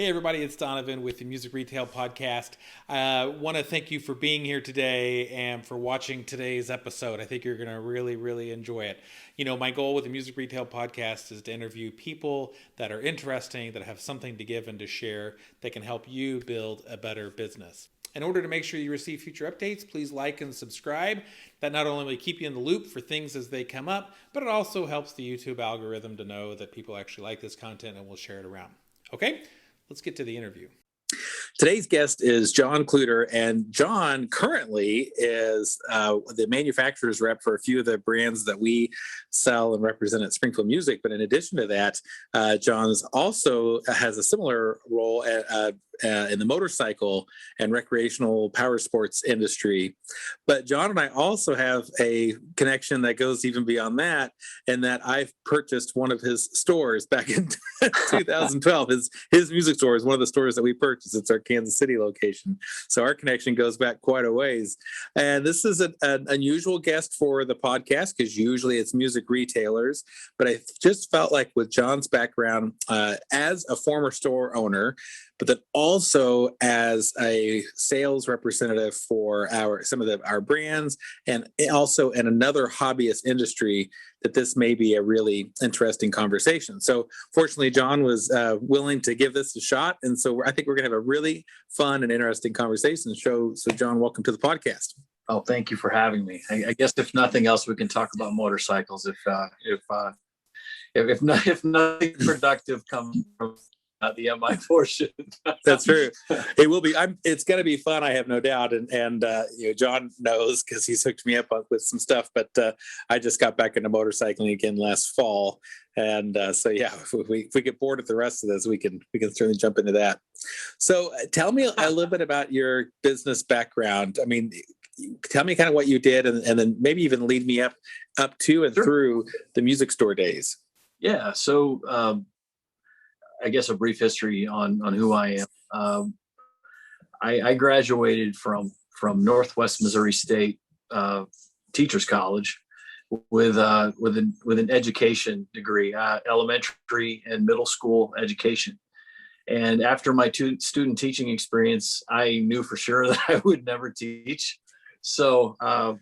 Hey everybody, it's Donovan with the Music Retail Podcast. I want to thank you for being here today and for watching today's episode. I think you're going to really enjoy it. You know, my goal with the Music Retail Podcast is to interview people that are interesting, that have something to give and to share, that can help you build a better business. In order to make sure you receive future updates, please like and subscribe. That not only will keep you in the loop for things as they come up, but it also helps the YouTube algorithm to know that people actually like this content and will share it around. Okay? Let's get to the interview. Today's guest is John Kluiter, and John currently is the manufacturer's rep for a few of the brands that we sell and represent at Springfield Music. But in addition to that, John's also has a similar role in the motorcycle and recreational power sports industry. But John and I also have a connection that goes even beyond that, in that I've purchased one of his stores back in 2012. His music store is one of the stores that we purchased. It's our Kansas City location. So our connection goes back quite a ways. And this is an unusual guest for the podcast because usually it's music retailers. But I just felt like with John's background as a former store owner, but then also as a sales representative for some of our brands, and also in another hobbyist industry, that this may be a really interesting conversation. So fortunately, John was willing to give this a shot. And so I think we're going to have a really fun and interesting conversation. So John, welcome to the podcast. Oh, thank you for having me. I guess if nothing else, we can talk about motorcycles. If nothing productive comes from the MI portion. That's true. It will be. It's going to be fun. I have no doubt. And John knows because he's hooked me up with some stuff. But I just got back into motorcycling again last fall, and so yeah, if we get bored of the rest of this, we can certainly jump into that. So tell me a little bit about your business background. I mean, tell me kind of what you did, and then maybe even lead me up to and through the music store days. Yeah. So. I guess a brief history on who I am. I graduated from Northwest Missouri State Teachers College with an education degree, elementary and middle school education. And after my student teaching experience, I knew for sure that I would never teach. So I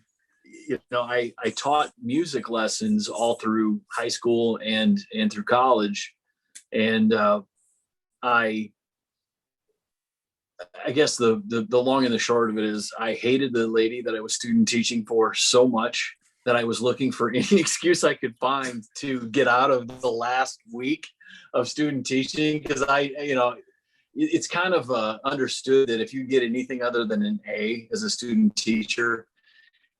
taught music lessons all through high school and through college. And I guess the long and the short of it is I hated the lady that I was student teaching for so much that I was looking for any excuse I could find to get out of the last week of student teaching, because it's kind of understood that if you get anything other than an A as a student teacher,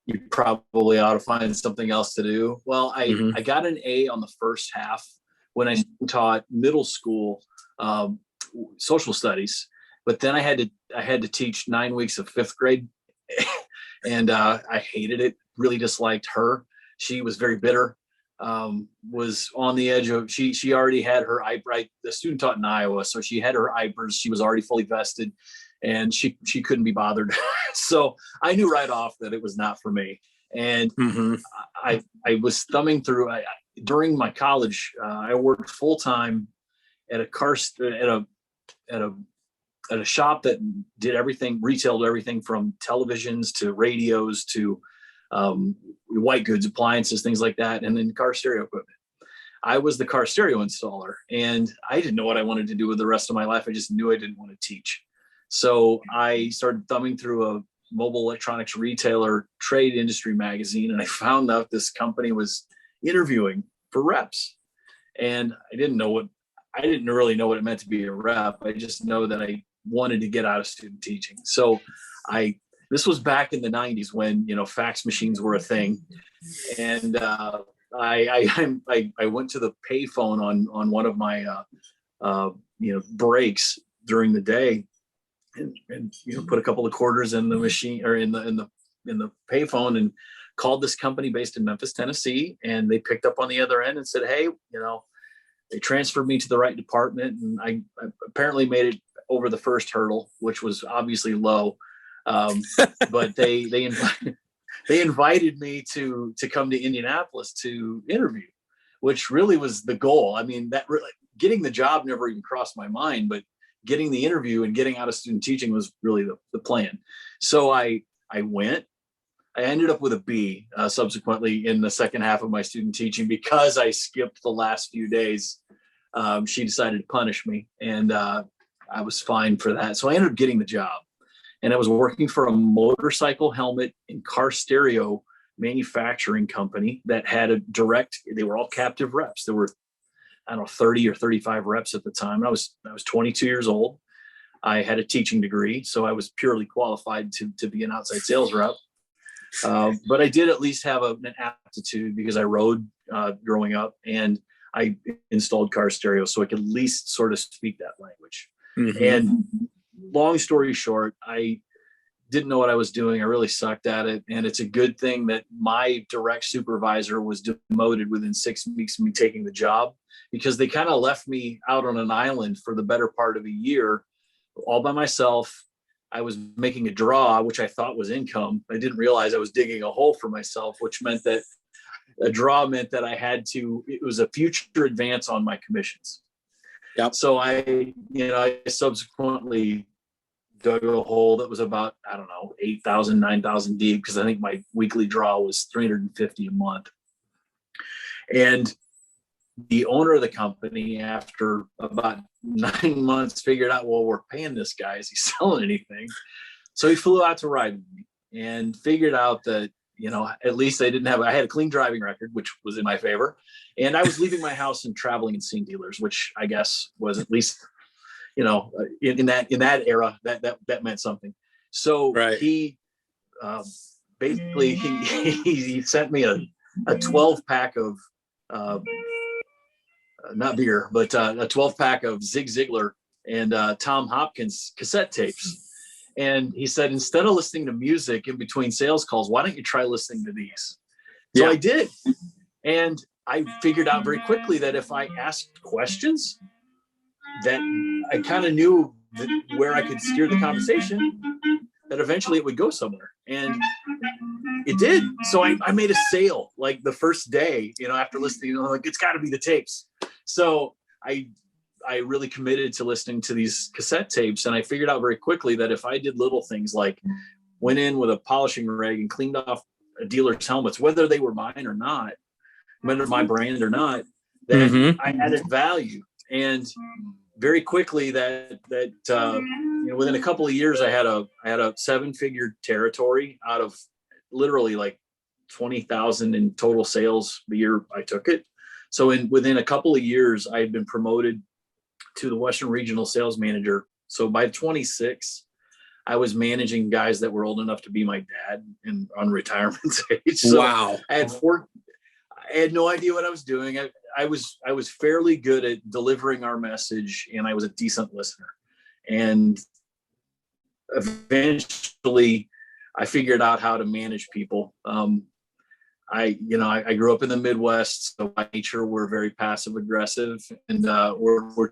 you probably ought to find something else to do. Well, I got an A on the first half when I taught middle school social studies, but then I had to teach 9 weeks of fifth grade, and I hated it. Really disliked her. She was very bitter. Was on the edge of she already had her the student taught in Iowa, so she had her IPers. She was already fully vested, and she couldn't be bothered. So I knew right off that it was not for me. And I was thumbing through. During my college, I worked full time at a shop that did everything, retailed everything from televisions to radios to white goods, appliances, things like that, and then car stereo equipment. I was the car stereo installer, and I didn't know what I wanted to do with the rest of my life. I just knew I didn't want to teach. So I started thumbing through a mobile electronics retailer trade industry magazine, and I found out this company was interviewing for reps. And I didn't really know what it meant to be a rep. I just know that I wanted to get out of student teaching. So this was back in the 90s when, fax machines were a thing. And I went to the payphone on one of my breaks during the day, and put a couple of quarters in the machine or in the payphone, and called this company based in Memphis, Tennessee, and they picked up on the other end and said, hey, they transferred me to the right department, and I apparently made it over the first hurdle, which was obviously low. But they invited me to come to Indianapolis to interview, which really was the goal. I mean, getting the job never even crossed my mind, but getting the interview and getting out of student teaching was really the plan. So I went. I ended up with a B subsequently in the second half of my student teaching because I skipped the last few days. She decided to punish me, and I was fined for that. So I ended up getting the job, and I was working for a motorcycle helmet and car stereo manufacturing company that had a direct, they were all captive reps. There were, I don't know, 30 or 35 reps at the time. I was 22 years old. I had a teaching degree, so I was purely qualified to be an outside sales rep. But I did at least have an aptitude because I rode growing up, and I installed car stereo, so I could at least sort of speak that language. Mm-hmm. And long story short, I didn't know what I was doing. I really sucked at it. And it's a good thing that my direct supervisor was demoted within 6 weeks of me taking the job, because they kind of left me out on an island for the better part of a year, all by myself. I was making a draw, which I thought was income. I didn't realize I was digging a hole for myself, which meant that a draw meant that I had to, it was a future advance on my commissions. Yep. So I subsequently dug a hole that was about, I don't know, 8,000, 9,000 deep, because I think my weekly draw was 350 a month. And the owner of the company, after about 9 months, figured out, well, we're paying this guy. Is he selling anything? So he flew out to ride with me and figured out that, at least I had a clean driving record, which was in my favor. And I was leaving my house and traveling and seeing dealers, which I guess was at least, in that era, that meant something. So right. He basically he sent me a 12 pack of not beer, but a 12 pack of Zig Ziglar and Tom Hopkins cassette tapes. And he said, instead of listening to music in between sales calls, why don't you try listening to these? So yeah. I did. And I figured out very quickly that if I asked questions, that I kind of knew where I could steer the conversation, that eventually it would go somewhere. And it did. So I made a sale like the first day, after listening, like, it's got to be the tapes. So I really committed to listening to these cassette tapes. And I figured out very quickly that if I did little things like went in with a polishing rag and cleaned off a dealer's helmets, whether they were mine or not, whether my brand or not, that I added value. And very quickly that within a couple of years, I had a 7-figure territory out of literally like 20,000 in total sales the year I took it. So within a couple of years, I had been promoted to the Western Regional Sales Manager. So by 26, I was managing guys that were old enough to be my dad and on retirement age. So wow. I had no idea what I was doing. I was fairly good at delivering our message, and I was a decent listener. And eventually I figured out how to manage people. I grew up in the Midwest, so by nature we're very passive aggressive, and we're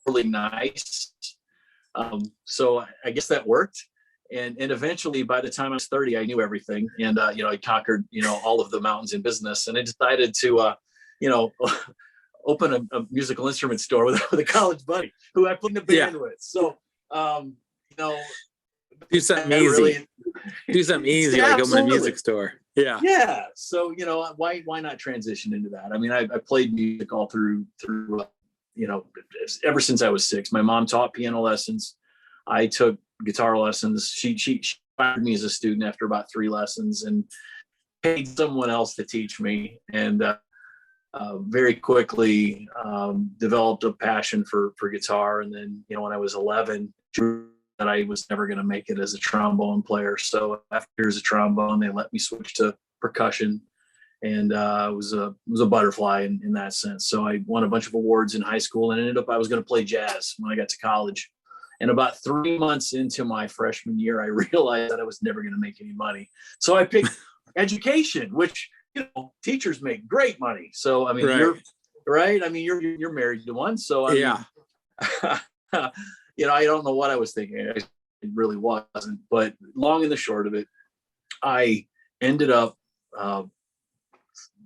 really nice. So I guess that worked. And eventually, by the time I was 30, I knew everything, and I conquered all of the mountains in business. And I decided to open a musical instrument store with a college buddy who I played in the band with. So do something easy. Do something easy, like open a music store. Yeah. Yeah. So, why not transition into that? I mean, I played music all through, ever since I was 6. My mom taught piano lessons. I took guitar lessons. She fired me as a student after about 3 lessons and paid someone else to teach me. And very quickly developed a passion for guitar. And then, when I was 11, that I was never going to make it as a trombone player. So after years of trombone, they let me switch to percussion, and it was a butterfly in that sense. So I won a bunch of awards in high school, and ended up I was going to play jazz when I got to college. And about 3 months into my freshman year, I realized that I was never going to make any money. So I picked education, which teachers make great money. So I mean, right. You're right. I mean, you're married to one. So I mean, I don't know what I was thinking. It really wasn't. But long and the short of it, I ended up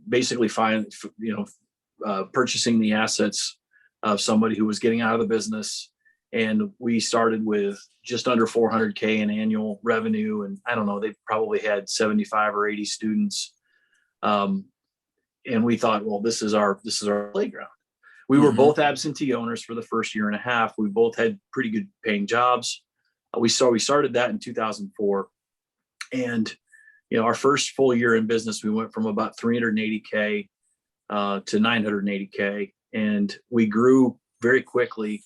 basically purchasing the assets of somebody who was getting out of the business And we started with just under 400K in annual revenue. And I don't know, they probably had 75 or 80 students. And we thought, well, this is our playground. We were both absentee owners for the first year and a half. We both had pretty good paying jobs. We started that in 2004. And, our first full year in business, we went from about 380K to 980K. And we grew very quickly.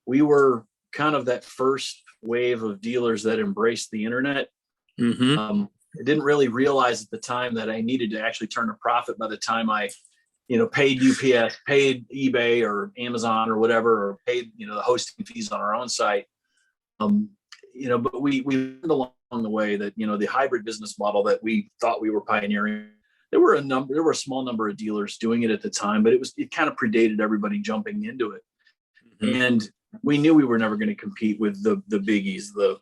We were kind of that first wave of dealers that embraced the internet. I didn't really realize at the time that I needed to actually turn a profit by the time I, paid UPS, paid eBay or Amazon or whatever, or paid, the hosting fees on our own site. But we learned along the way that, the hybrid business model that we thought we were pioneering, there were a small number of dealers doing it at the time, but it kind of predated everybody jumping into it. And we knew we were never going to compete with the biggies, the,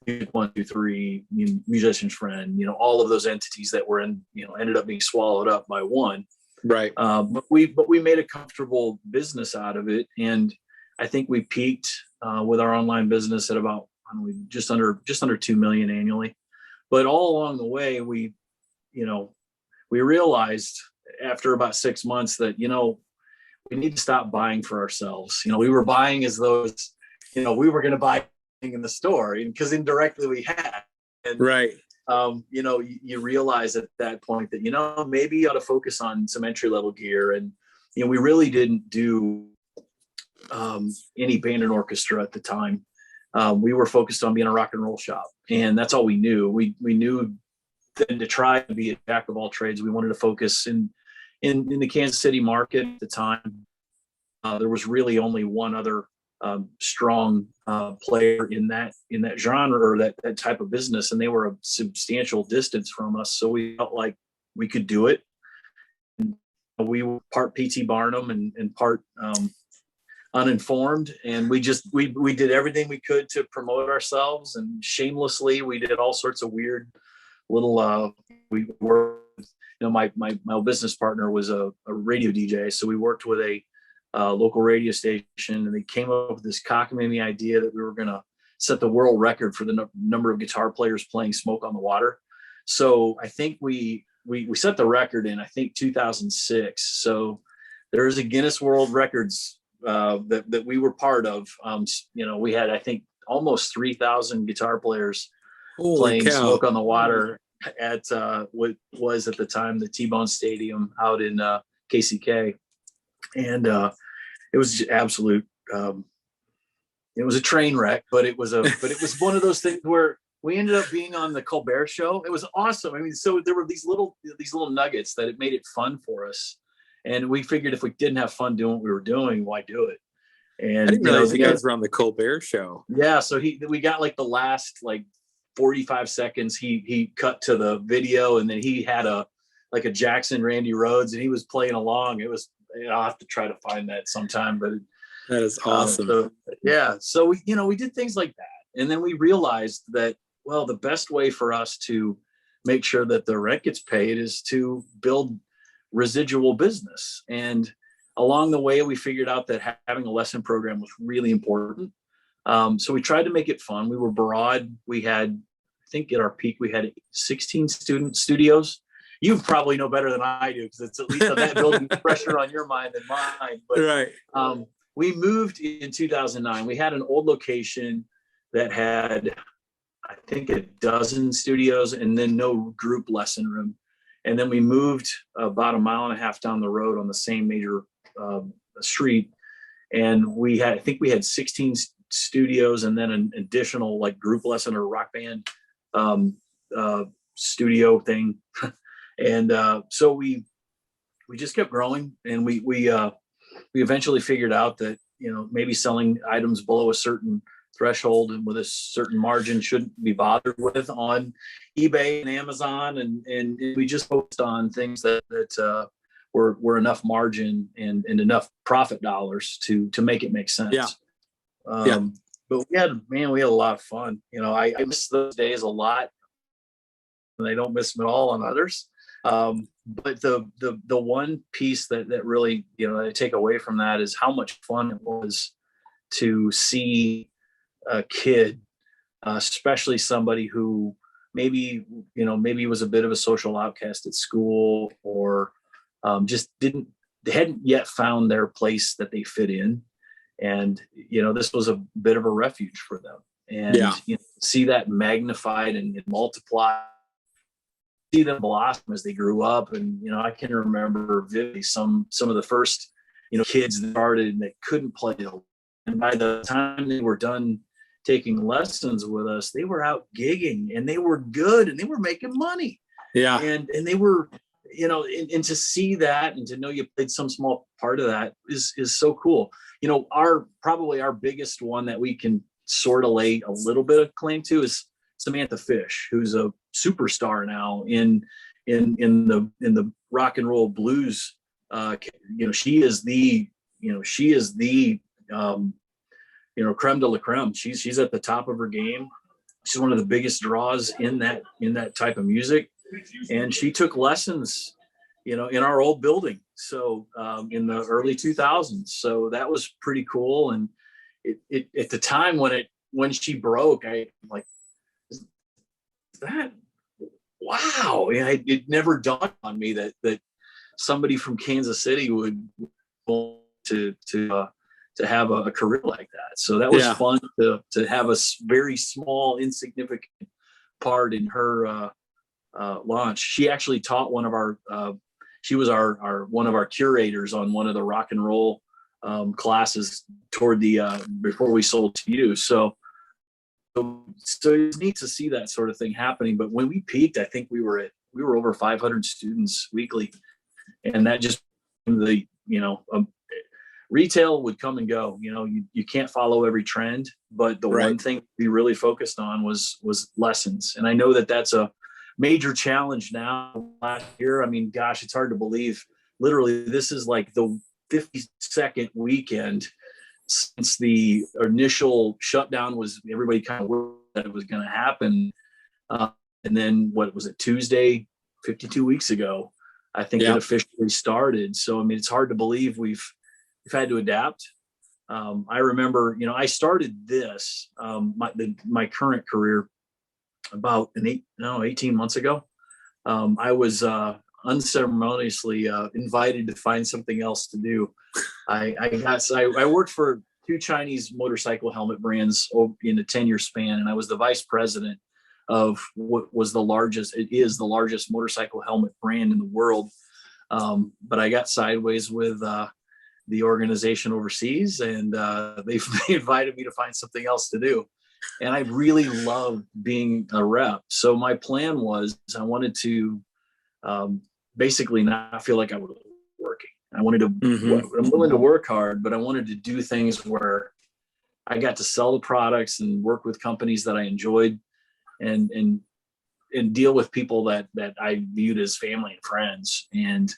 123, Musician's Friend, all of those entities that were ended up being swallowed up by one. Right. But we made a comfortable business out of it. And I think we peaked with our online business at about just under 2 million annually. But all along the way, we realized after about 6 months that, we need to stop buying for ourselves. We were buying as though we were going to buy in the store, because indirectly we had. And, right. You realize at that point that, maybe you ought to focus on some entry level gear. And, we really didn't do any band and orchestra at the time. We were focused on being a rock and roll shop, and that's all we knew. We knew that to try to be a jack of all trades, we wanted to focus in the Kansas City market at the time. There was really only one other strong player in that genre or that type of business, and they were a substantial distance from us. So we felt like we could do it. And we were part P.T. Barnum and part uninformed, and we did everything we could to promote ourselves, and shamelessly we did all sorts of weird little we worked. My business partner was a radio DJ, so we worked with a local radio station, and they came up with this cockamamie idea that we were going to set the world record for the number of guitar players playing Smoke on the Water. So I think we set the record in, I think, 2006. So there is a Guinness World Records that we were part of. We had, I think, almost 3,000 guitar players playing Smoke on the Water at what was at the time the T-Bone Stadium out in KCK. And it was just absolute. It was a train wreck, but it was one of those things where we ended up being on the Colbert Show. It was awesome. I mean, so there were these little nuggets that it made it fun for us, and we figured if we didn't have fun doing what we were doing, why do it? And I didn't realize you guys were on the Colbert Show. Yeah, so we got like the last 45 seconds. He cut to the video, and then he had a Jackson Randy Rhoads, and he was playing along. It was. I'll have to try to find that sometime, but that is awesome. So we did things like that, and then we realized that, well, the best way for us to make sure that the rent gets paid is to build residual business. And along the way, we figured out that having a lesson program was really important. So we tried to make it fun. We were broad. We had, I think at our peak, we had 16 student studios. You probably know better than I do, because it's at least that building pressure on your mind than mine. But right. We moved in 2009. We had an old location that had, I think, a dozen studios and then no group lesson room. And then we moved about a mile and a half down the road on the same major street. And I think we had 16 studios and then an additional group lesson or rock band studio thing. And so we just kept growing, and we eventually figured out that, maybe selling items below a certain threshold and with a certain margin shouldn't be bothered with on eBay and Amazon. And we just focused on things that were enough margin and enough profit dollars to make it make sense. Yeah. But we had a lot of fun. I miss those days a lot, and I don't miss them at all on others. But the one piece that really, I take away from that is how much fun it was to see a kid, especially somebody who maybe was a bit of a social outcast at school, or just they hadn't yet found their place that they fit in. And, this was a bit of a refuge for them. And see that magnified and multiplied, see them blossom as they grew up. And, I can remember vividly some of the first, kids that started and that couldn't play. And by the time they were done taking lessons with us, they were out gigging, and they were good, and they were making money. Yeah. And they were, and to see that and to know you played some small part of that is so cool. Probably our biggest one that we can sort of lay a little bit of claim to is Samantha Fish, who's a superstar now in the rock and roll blues. She is the creme de la creme. She's at the top of her game. She's one of the biggest draws in that type of music. And she took lessons, in our old building. So in the early 2000s. So that was pretty cool. And it at the time when she broke, I like, is that, wow. It never dawned on me that somebody from Kansas City would want to have a career like that. So that was fun to have a very small, insignificant part in her launch. She actually taught one of our she was one of our curators on one of the rock and roll classes toward the before we sold to you. So it's neat to see that sort of thing happening. But when we peaked, I think we were over 500 students weekly, and that just retail would come and go. You can't follow every trend, but the one thing we really focused on was lessons. And I know that that's a major challenge now. Last year, I mean, gosh, it's hard to believe. Literally, this is like the 52nd weekend since the initial shutdown was. Everybody kind of worried that it was going to happen. And then what was it, Tuesday, 52 weeks ago, I think it officially started. So, I mean, it's hard to believe we've had to adapt. I remember, I started this, my current career about 18 months ago. I was unceremoniously invited to find something else to do. I worked for 2 Chinese motorcycle helmet brands in a 10-year span, and I was the vice president of what was it is the largest motorcycle helmet brand in the world. But I got sideways with the organization overseas, and they invited me to find something else to do. And I really loved being a rep. So my plan was I wanted to basically not feel like I was working. I wanted to, I'm willing to work hard, but I wanted to do things where I got to sell the products and work with companies that I enjoyed, and deal with people that I viewed as family and friends. And,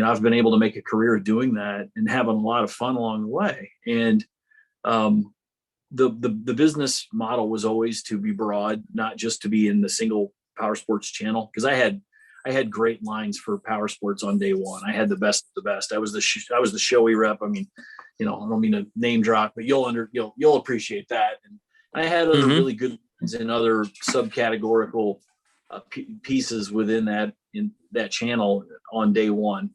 I've been able to make a career of doing that and having a lot of fun along the way. And the business model was always to be broad, not just to be in the single power sports channel. Because I had great lines for power sports on day one. I had the best of the best. I was the showy rep. I mean, I don't mean to name drop, but you'll appreciate that. And I had other really good ones in other subcategorical pieces within that channel on day one.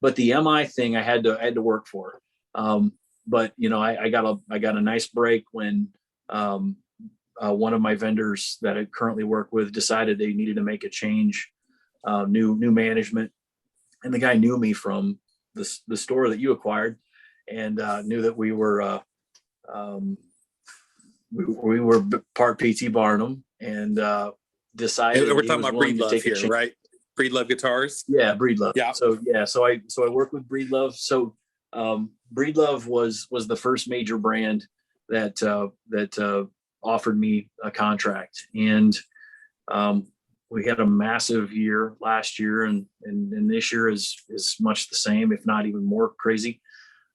But the MI thing I had to work for. But I got a nice break when one of my vendors that I currently work with decided they needed to make a change, new management, and the guy knew me from the store that you acquired, and knew that we were part PT Barnum, and decided we're talking about Breedlove here, right? Breedlove Guitars. Yeah, Breedlove. Yeah. So I work with Breedlove. So Breedlove was the first major brand that offered me a contract, and we had a massive year last year, and this year is much the same, if not even more crazy.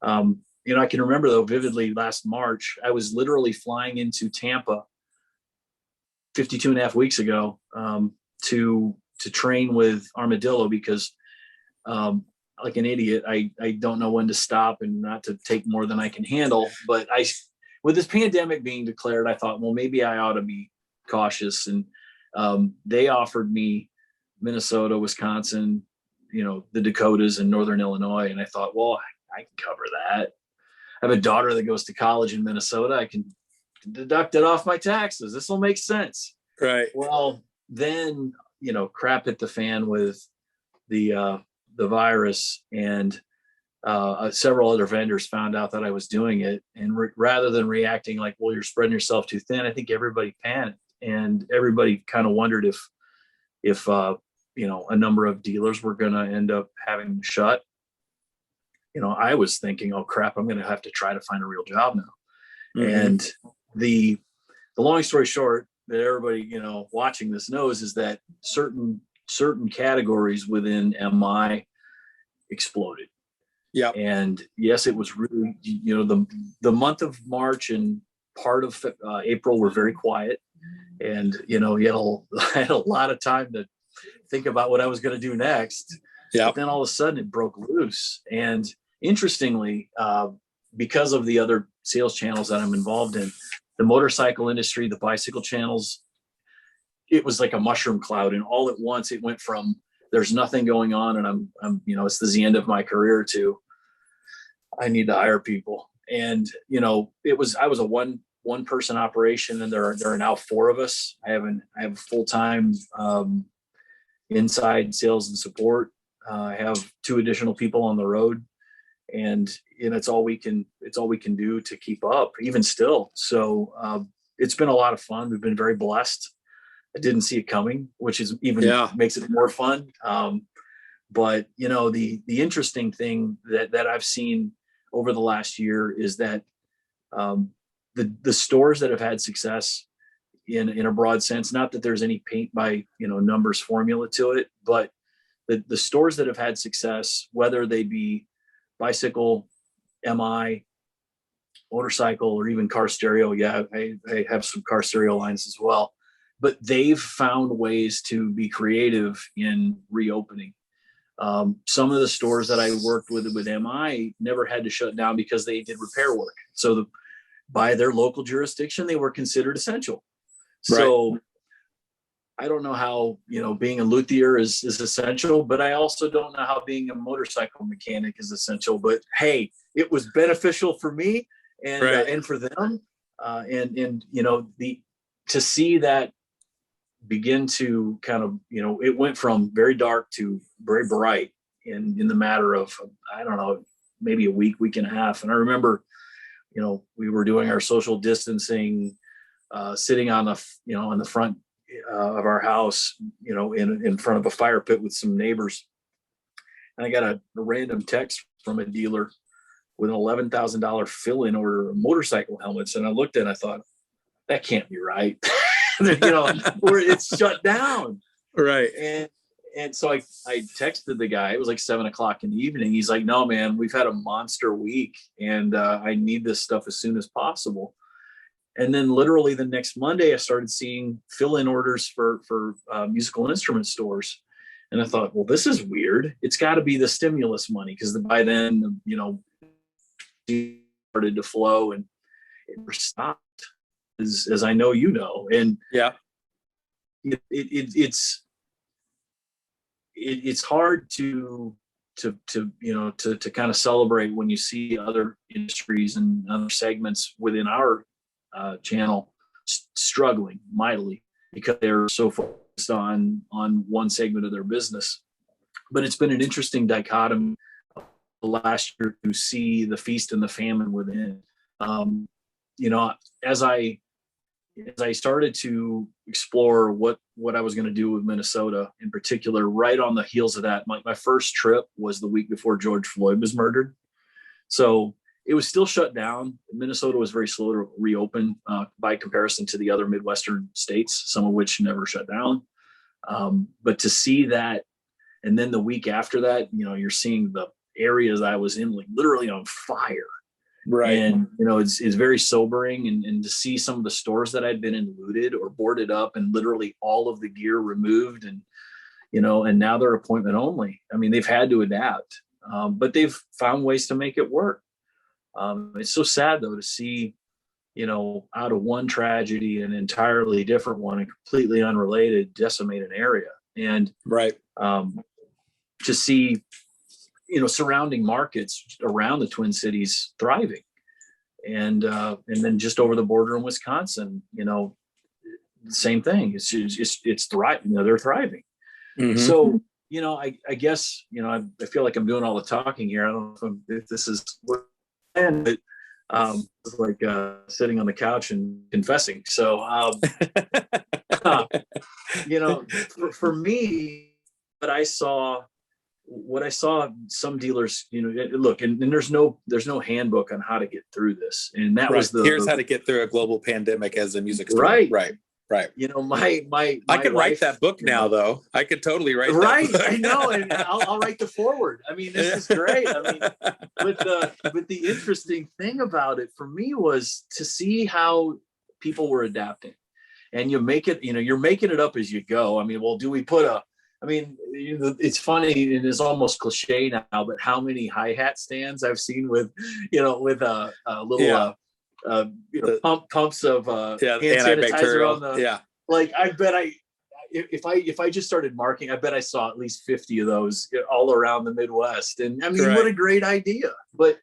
I can remember though vividly last March, I was literally flying into Tampa 52 and a half weeks ago to train with Armadillo because like an idiot, I don't know when to stop and not to take more than I can handle. But with this pandemic being declared, I thought, well, maybe I ought to be cautious. And they offered me Minnesota, Wisconsin, the Dakotas and Northern Illinois. And I thought, well, I can cover that. I have a daughter that goes to college in Minnesota. I can deduct it off my taxes. This will make sense. Right. Well, then, crap hit the fan with the virus, and several other vendors found out that I was doing it. And rather than reacting like, well, you're spreading yourself too thin, I think everybody panicked, and everybody kind of wondered if a number of dealers were going to end up having to shut. I was thinking, oh crap, I'm going to have to try to find a real job now. Mm-hmm. And the long story short that everybody, watching this knows is that certain categories within MI exploded. Yeah. And yes, it was really, the month of March and part of April were very quiet. And, I had a lot of time to think about what I was going to do next. Yeah. But then all of a sudden it broke loose. And interestingly, because of the other sales channels that I'm involved in, the motorcycle industry, the bicycle channels, it was like a mushroom cloud. And all at once it went from there's nothing going on and I'm it's the end of my career to I need to hire people. And, I was a one person operation, and there are now 4 of us. I have full-time inside sales and support. I have 2 additional people on the road, and it's all we can do to keep up even still. So it's been a lot of fun. We've been very blessed. I didn't see it coming, which is even makes it more fun. But the interesting thing that I've seen over the last year is that the stores that have had success in a broad sense, not that there's any paint by numbers formula to it, but the stores that have had success, whether they be bicycle, MI, motorcycle, or even car stereo. Yeah, I have some car stereo lines as well. But they've found ways to be creative in reopening. Some of the stores that I worked with MI never had to shut down because they did repair work. So by their local jurisdiction, they were considered essential. Right. So I don't know how, being a luthier is essential, but I also don't know how being a motorcycle mechanic is essential. But hey, it was beneficial for me and and for them. To see that begin to kind of, it went from very dark to very bright in the matter of, I don't know, maybe a week and a half. And I remember, we were doing our social distancing, sitting on the front of our house, in front of a fire pit with some neighbors. And I got a random text from a dealer with an $11,000 fill-in order of motorcycle helmets. And I looked at it and I thought, that can't be right. Where it's shut down. Right. And so I texted the guy. It was like 7:00 in the evening. He's like, no, man, we've had a monster week and I need this stuff as soon as possible. And then literally the next Monday, I started seeing fill-in orders for musical instrument stores. And I thought, well, this is weird. It's got to be the stimulus money, because by then, started to flow and it stopped, as I know and it's hard to kind of celebrate when you see other industries and other segments within our channel struggling mightily because they're so focused on one segment of their business. But it's been an interesting dichotomy last year to see the feast and the famine within. As I started to explore what I was going to do with Minnesota in particular, right on the heels of that, my first trip was the week before George Floyd was murdered. So it was still shut down. Minnesota was very slow to reopen by comparison to the other Midwestern states, some of which never shut down. But to see that, and then the week after that, you're seeing the areas I was in like literally on fire. Right. And, it's very sobering. And to see some of the stores that I'd been in looted or boarded up and literally all of the gear removed and now they're appointment only. I mean, they've had to adapt, but they've found ways to make it work. It's so sad though, to see out of one tragedy, an entirely different one, and completely unrelated, decimate an area. And Right. To see, surrounding markets around the Twin Cities thriving. And then just over the border in Wisconsin, same thing. It's thriving. They're thriving. Mhm. So, I guess, I feel like I'm doing all the talking here. I don't know if this is what, but it's like sitting on the couch and confessing. So, for me, what I saw some dealers, look, and there's no handbook on how to get through this. And that was here's how to get through a global pandemic as a music store. Right. Right. My I could write wife, that book now, though. I could totally write right. that book. I know, and I'll write the foreword. I mean, this is great. I mean, but the interesting thing about it for me was to see how people were adapting, and you're making it up as you go. I mean, well, do we put it's funny and it's almost cliche now, but how many hi-hat stands I've seen with a little pumps of hand sanitizer on the, like, I bet if I just started marking, I bet I saw at least 50 of those all around the Midwest. And I mean, what a great idea, but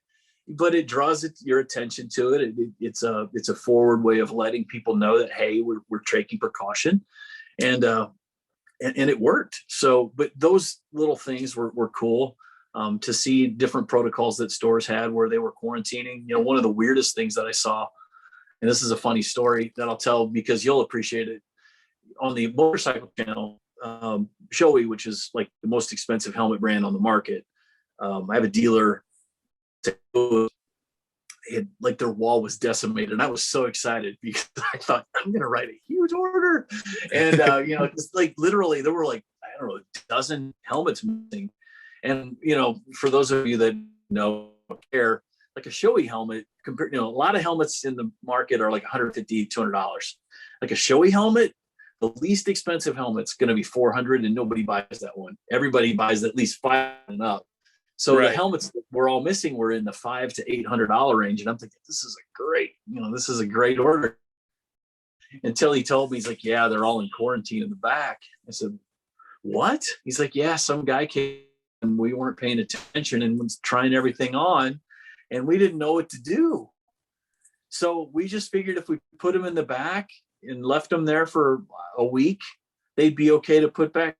it draws your attention to it. It's a forward way of letting people know that, hey, we're taking precaution, and it worked. So, but those little things were cool. To see different protocols that stores had where they were quarantining. One of the weirdest things that I saw, and this is a funny story that I'll tell because you'll appreciate it, on the motorcycle channel, Shoei, which is like the most expensive helmet brand on the market. I have a dealer, like their wall was decimated, and I was so excited because I thought, I'm going to write a huge order. And, just like literally there were like, I don't know, a dozen helmets missing. And, for those of you that care, like a Shoei helmet, compared, a lot of helmets in the market are like $150, $200. Like a Shoei helmet, the least expensive helmet's going to be $400, and nobody buys that one. Everybody buys at least $500 and up. So the helmets that we're all missing were in the $500 to $800 range. And I'm thinking, this is a great order. Until he told me, he's like, yeah, they're all in quarantine in the back. I said, what? He's like, yeah, some guy came and we weren't paying attention and was trying everything on, and we didn't know what to do. So we just figured if we put them in the back and left them there for a week, they'd be okay to put back.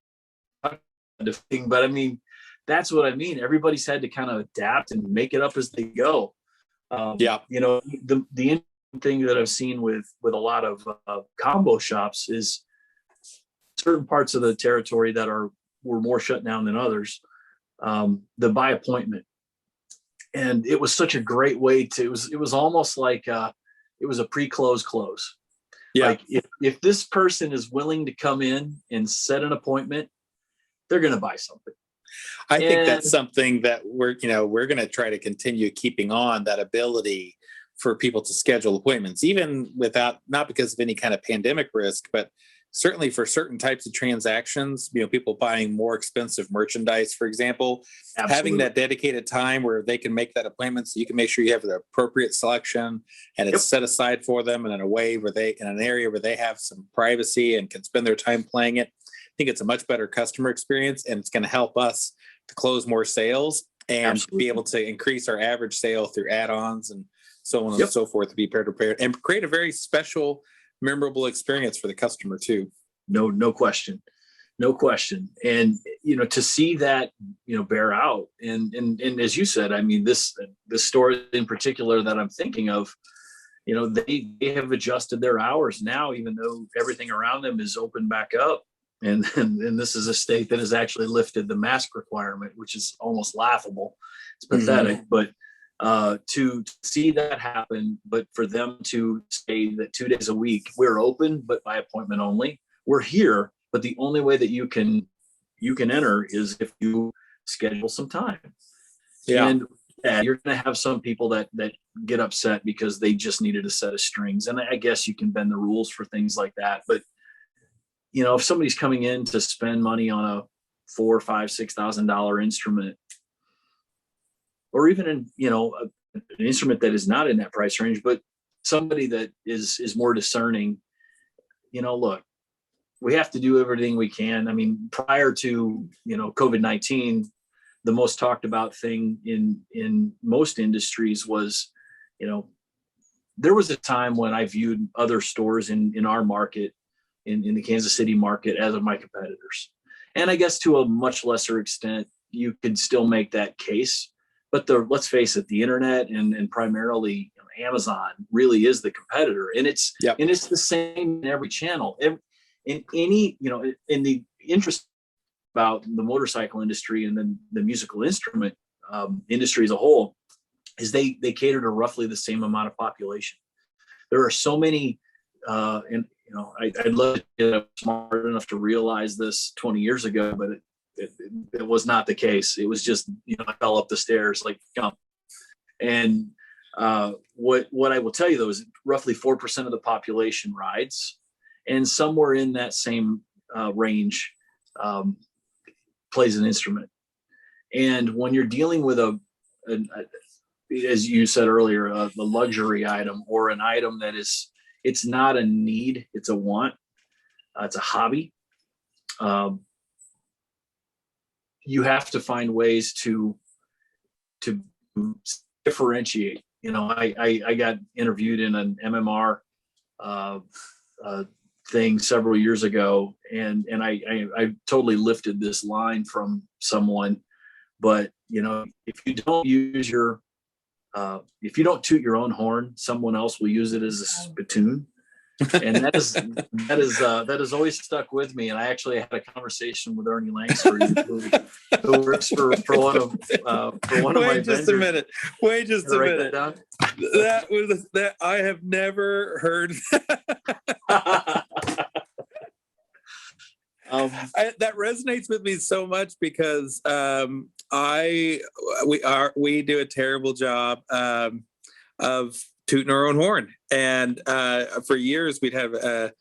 But I mean, that's what I mean. Everybody's had to kind of adapt and make it up as they go. The interesting thing that I've seen with a lot of combo shops is certain parts of the territory that were more shut down than others. The by appointment, and it was such a great way to. It was almost like it was a pre-close close. Yeah. Like if this person is willing to come in and set an appointment, they're going to buy something. I think that's something that we're going to try to continue keeping on, that ability for people to schedule appointments, even without, not because of any kind of pandemic risk, but certainly for certain types of transactions, people buying more expensive merchandise, for example. Absolutely. Having that dedicated time where they can make that appointment, so you can make sure you have the appropriate selection and it's set aside for them, and in an area where they have some privacy and can spend their time playing it. I think it's a much better customer experience, and it's going to help us to close more sales and be able to increase our average sale through add-ons and so on and so forth, to be prepared and create a very special, memorable experience for the customer too. No question. And, to see that, bear out. And as you said, I mean, this store in particular that I'm thinking of, they have adjusted their hours now, even though everything around them is open back up. And this is a state that has actually lifted the mask requirement, which is almost laughable. It's pathetic, but to see that happen, but for them to say that 2 days a week, we're open, but by appointment only. We're here, but the only way that you can enter is if you schedule some time. Yeah. And you're going to have some people that get upset because they just needed a set of strings. And I guess you can bend the rules for things like that. But, if somebody's coming in to spend money on a $4,000, $5,000, $6,000 instrument, or even an instrument that is not in that price range, but somebody that is more discerning, look, we have to do everything we can. I mean, prior to, COVID-19, the most talked about thing in most industries was, there was a time when I viewed other stores in our market, in the Kansas City market, as of my competitors. And I guess to a much lesser extent, you could still make that case. But let's face it, the internet and primarily Amazon really is the competitor. And it's the same in every channel. In any, in the interest about the motorcycle industry and then the musical instrument industry as a whole, is they cater to roughly the same amount of population. There are so many, and I'd love to get smart enough to realize this 20 years ago, but it was not the case. It was just, I fell up the stairs like jump. And what I will tell you though is roughly 4% of the population rides, and somewhere in that same range plays an instrument. And when you're dealing with as you said earlier, the luxury item, or an item that it's not a need, it's a want, it's a hobby. You have to find ways to differentiate. I got interviewed in an MMR thing several years ago, and I totally lifted this line from someone. But if you don't use if you don't toot your own horn, someone else will use it as a spittoon. And that has always stuck with me. And I actually had a conversation with Ernie Langsford, who works for one of my vendors. Wait just a minute. That I have never heard. That resonates with me so much because we do a terrible job of tooting our own horn, and for years we'd have a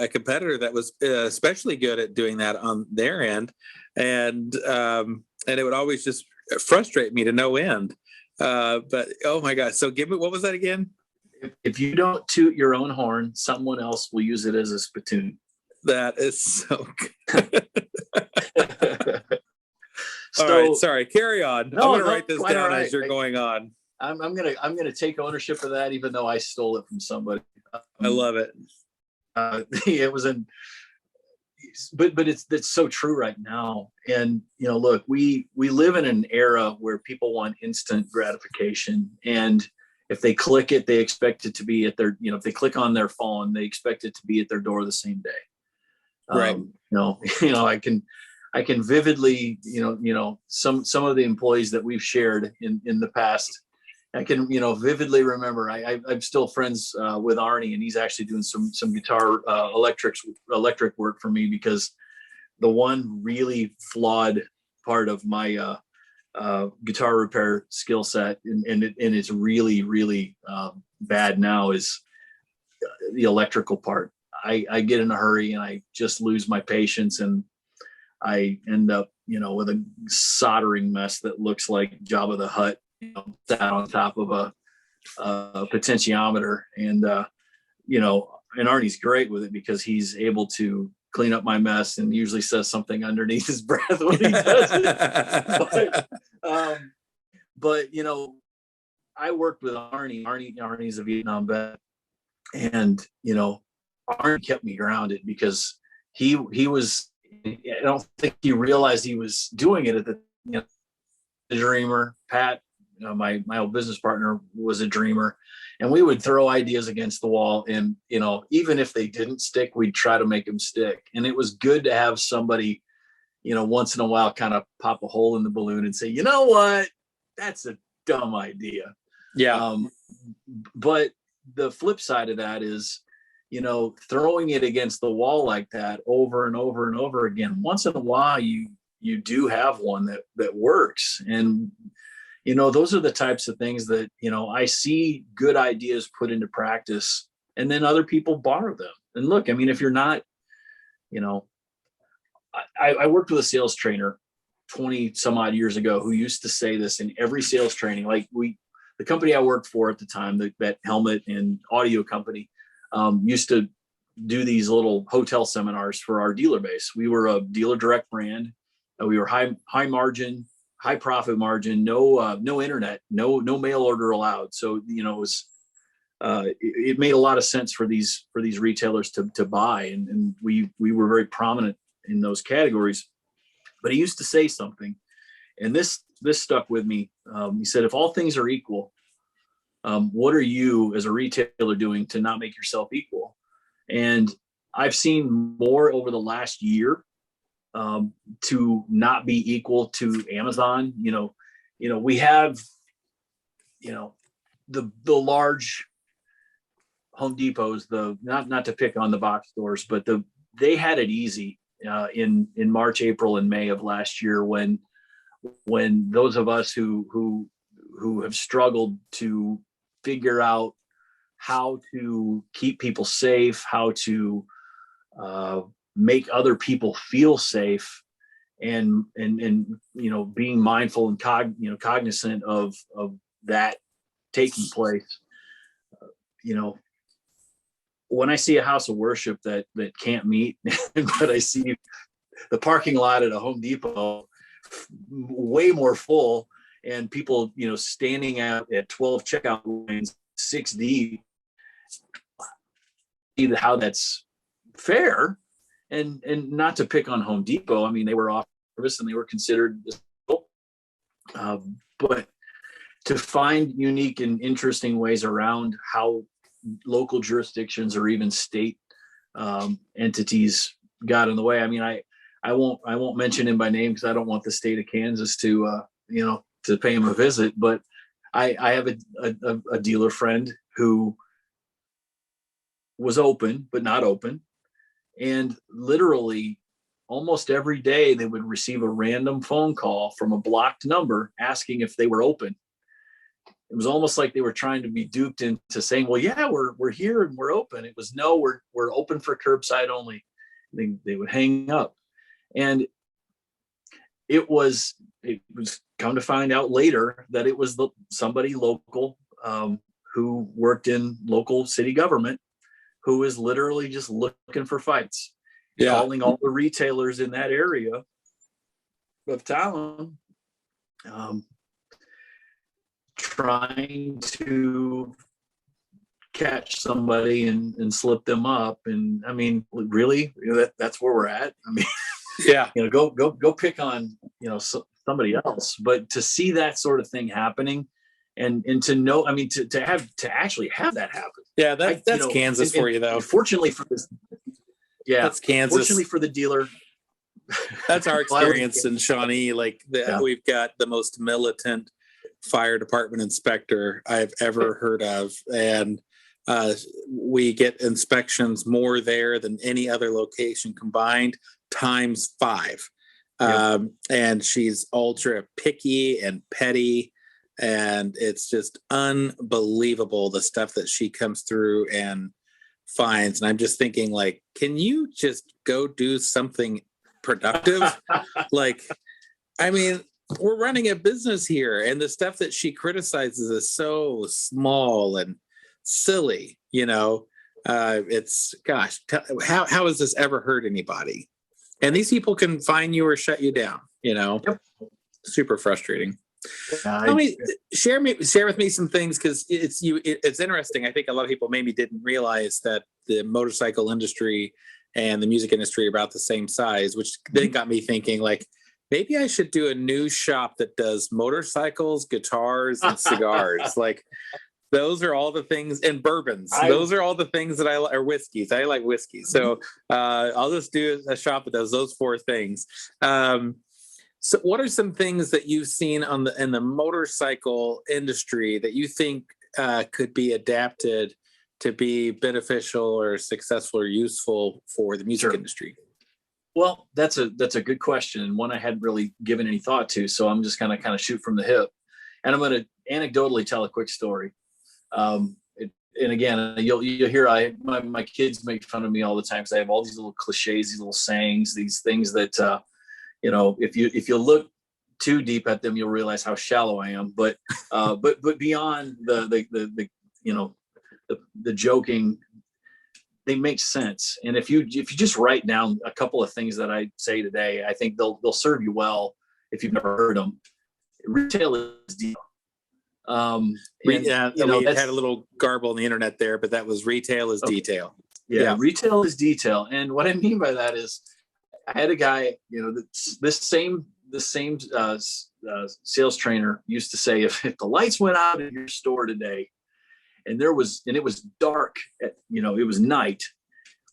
competitor that was especially good at doing that on their end, and it would always just frustrate me to no end. But oh my gosh! So give me, what was that again? If you don't toot your own horn, someone else will use it as a spittoon. That is so good. So, all right, sorry, carry on. No, I'm gonna write this down as you're going on. I'm gonna take ownership of that, even though I stole it from somebody. I love it. It was but it's so true right now. And look, we live in an era where people want instant gratification, and if they click it, they expect it to be at their, if they click on their phone, they expect it to be at their door the same day. Right. I can vividly, some of the employees that we've shared in the past, I can, vividly remember. I'm still friends with Arnie, and he's actually doing some guitar electric work for me, because the one really flawed part of my guitar repair skill set, and it's really, really bad now, is the electrical part. I get in a hurry and I just lose my patience, and I end up, with a soldering mess that looks like Jabba the Hutt, sat on top of a potentiometer. And and Arnie's great with it, because he's able to clean up my mess and usually says something underneath his breath when he does it. But I worked with Arnie. Arnie's a Vietnam vet, and Arnie kept me grounded, because he was. I don't think he realized he was doing it at the dreamer. Pat, my old business partner, was a dreamer, and we would throw ideas against the wall, and even if they didn't stick, we'd try to make them stick. And it was good to have somebody, once in a while, kind of pop a hole in the balloon and say, you know what, that's a dumb idea. Yeah. But the flip side of that is, throwing it against the wall like that over and over and over again, once in a while you do have one that works. And those are the types of things that I see good ideas put into practice, and then other people borrow them. And look, I mean, if you're not, I worked with a sales trainer 20 some odd years ago who used to say this in every sales training, like the company I worked for at the time, that helmet and audio company, used to do these little hotel seminars for our dealer base. We were a dealer direct brand. We were high margin, high profit margin, no internet, no mail order allowed. So, you know, it made a lot of sense for these retailers to buy. And we were very prominent in those categories. But he used to say something, and this stuck with me. He said, if all things are equal, what are you as a retailer doing to not make yourself equal? And I've seen more over the last year to not be equal to Amazon. You know, we have, you know, the large Home Depots, not to pick on the box stores, but they had it easy in March, April, and May of last year, when those of us who have struggled to figure out how to keep people safe, how to make other people feel safe, and you know, being mindful and cognizant of that taking place. You know, when I see a house of worship that can't meet, but I see the parking lot at a Home Depot way more full, and people, you know, standing out at 12 checkout lines, 6 deep, how that's fair. And not to pick on Home Depot. I mean, they were off service and they were considered, but to find unique and interesting ways around how local jurisdictions or even state entities got in the way. I mean, I won't mention him by name because I don't want the state of Kansas to you know, to pay him a visit. But I have a dealer friend who was open but not open, and literally almost every day they would receive a random phone call from a blocked number asking if they were open. It was almost like they were trying to be duped into saying, well, yeah, we're here and we're open. It was, no, we're open for curbside only. They would hang up. And it was come to find out later that it was somebody local who worked in local city government, who is literally just looking for fights, calling all the retailers in that area of town, trying to catch somebody and slip them up. And I mean, really, that's where we're at. I mean, Yeah. You know, go pick on, you know, somebody else, but to see that sort of thing happening, and to know, I mean, to actually have that happen. Yeah, that's you know, Kansas for you, though. Fortunately for this, yeah, that's Kansas. Fortunately for the dealer, that's our experience in Shawnee. Like we've got the most militant fire department inspector I've ever heard of, and we get inspections more there than any other location combined, times 5. And she's ultra picky and petty, and it's just unbelievable the stuff that she comes through and finds. And I'm just thinking, like, can you just go do something productive? Like, I mean, we're running a business here, and the stuff that she criticizes is so small and silly, you know. It's, gosh, how has this ever hurt anybody? And these people can fine you or shut you down, you know. Yep. Super frustrating. Tell me, share with me some things, because it's interesting. I think a lot of people maybe didn't realize that the motorcycle industry and the music industry are about the same size, which then got me thinking, like, maybe I should do a new shop that does motorcycles, guitars, and cigars. Like, those are all the things, and bourbons. Those are all the things that I like, or whiskeys. I like whiskey. So I'll just do a shop that does those 4 things. So what are some things that you've seen in the motorcycle industry that you think could be adapted to be beneficial or successful or useful for the music industry? Well, that's a good question, and one I hadn't really given any thought to. So I'm just kind of shoot from the hip, and I'm going to anecdotally tell a quick story. And again, you'll hear my kids make fun of me all the time because I have all these little cliches, these little sayings, these things that you know, if you look too deep at them, you'll realize how shallow I am. But beyond the you know, the joking, they make sense. And if you just write down a couple of things that I say today, I think they'll serve you well if you've never heard them. Retail is deal. Yeah, we had a little garble on the internet there, but that was retail is detail. Yeah, retail is detail. And what I mean by that is, I had a guy, you know, the same sales trainer used to say, if the lights went out in your store today, and it was dark, you know, it was night,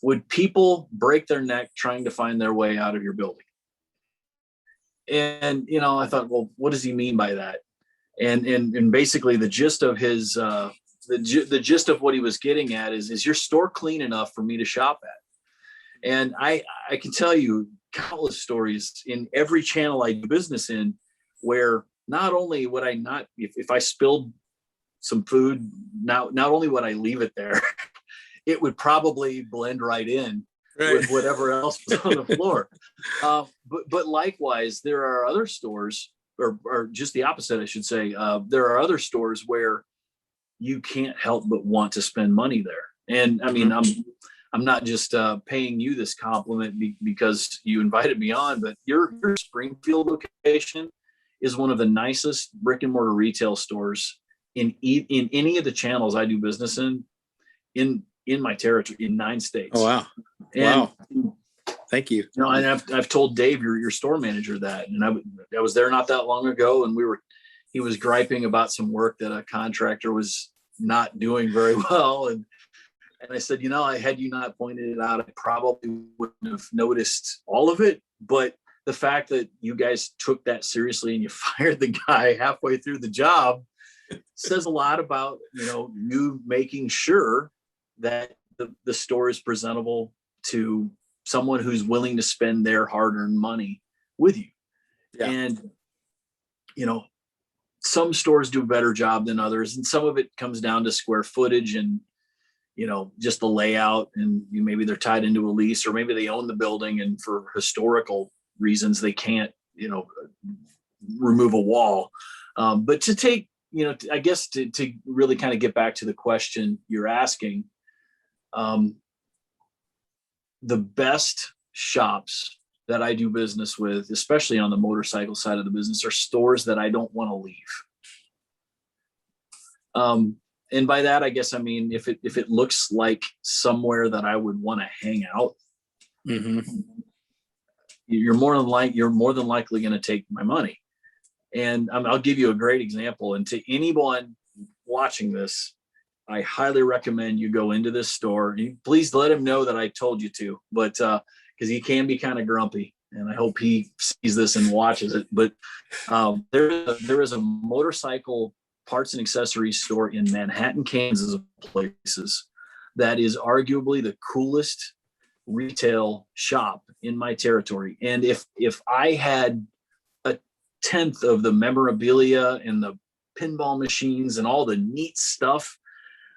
would people break their neck trying to find their way out of your building? And, you know, I thought, well, what does he mean by that? And basically the gist of his, the gist of what he was getting at is your store clean enough for me to shop at? And I can tell you countless stories in every channel I do business in, where not only would I not, if I spilled some food, not only would I leave it there, it would probably blend right in with whatever else was on the floor. But likewise, there are other stores, or just the opposite, I should say. There are other stores where you can't help but want to spend money there. And I mean, I'm not just paying you this compliment because you invited me on, but your Springfield location is one of the nicest brick and mortar retail stores in any of the channels I do business in my territory, in 9 states. Oh, wow. And, wow. Thank you. You know, and I've told Dave, your store manager, that, and I was there not that long ago, and he was griping about some work that a contractor was not doing very well. And I said, you know, had you not pointed it out, I probably wouldn't have noticed all of it. But the fact that you guys took that seriously and you fired the guy halfway through the job says a lot about, you know, you making sure that the store is presentable to someone who's willing to spend their hard-earned money with you. Yeah. And, you know, some stores do a better job than others, and some of it comes down to square footage and, you know, just the layout, and maybe they're tied into a lease, or maybe they own the building and for historical reasons they can't, you know, remove a wall. But to take, you know, I guess to really kind of get back to the question you're asking, the best shops that I do business with, especially on the motorcycle side of the business, are stores that I don't want to leave. And by that, I guess, I mean, if it looks like somewhere that I would want to hang out, you're more than likely going to take my money. And I'll give you a great example. And to anyone watching this, I highly recommend you go into this store. Please let him know that I told you to, but because he can be kind of grumpy, and I hope he sees this and watches it. But there is a motorcycle parts and accessories store in Manhattan, Kansas, of places, that is arguably the coolest retail shop in my territory. And if I had a 10th of the memorabilia and the pinball machines and all the neat stuff,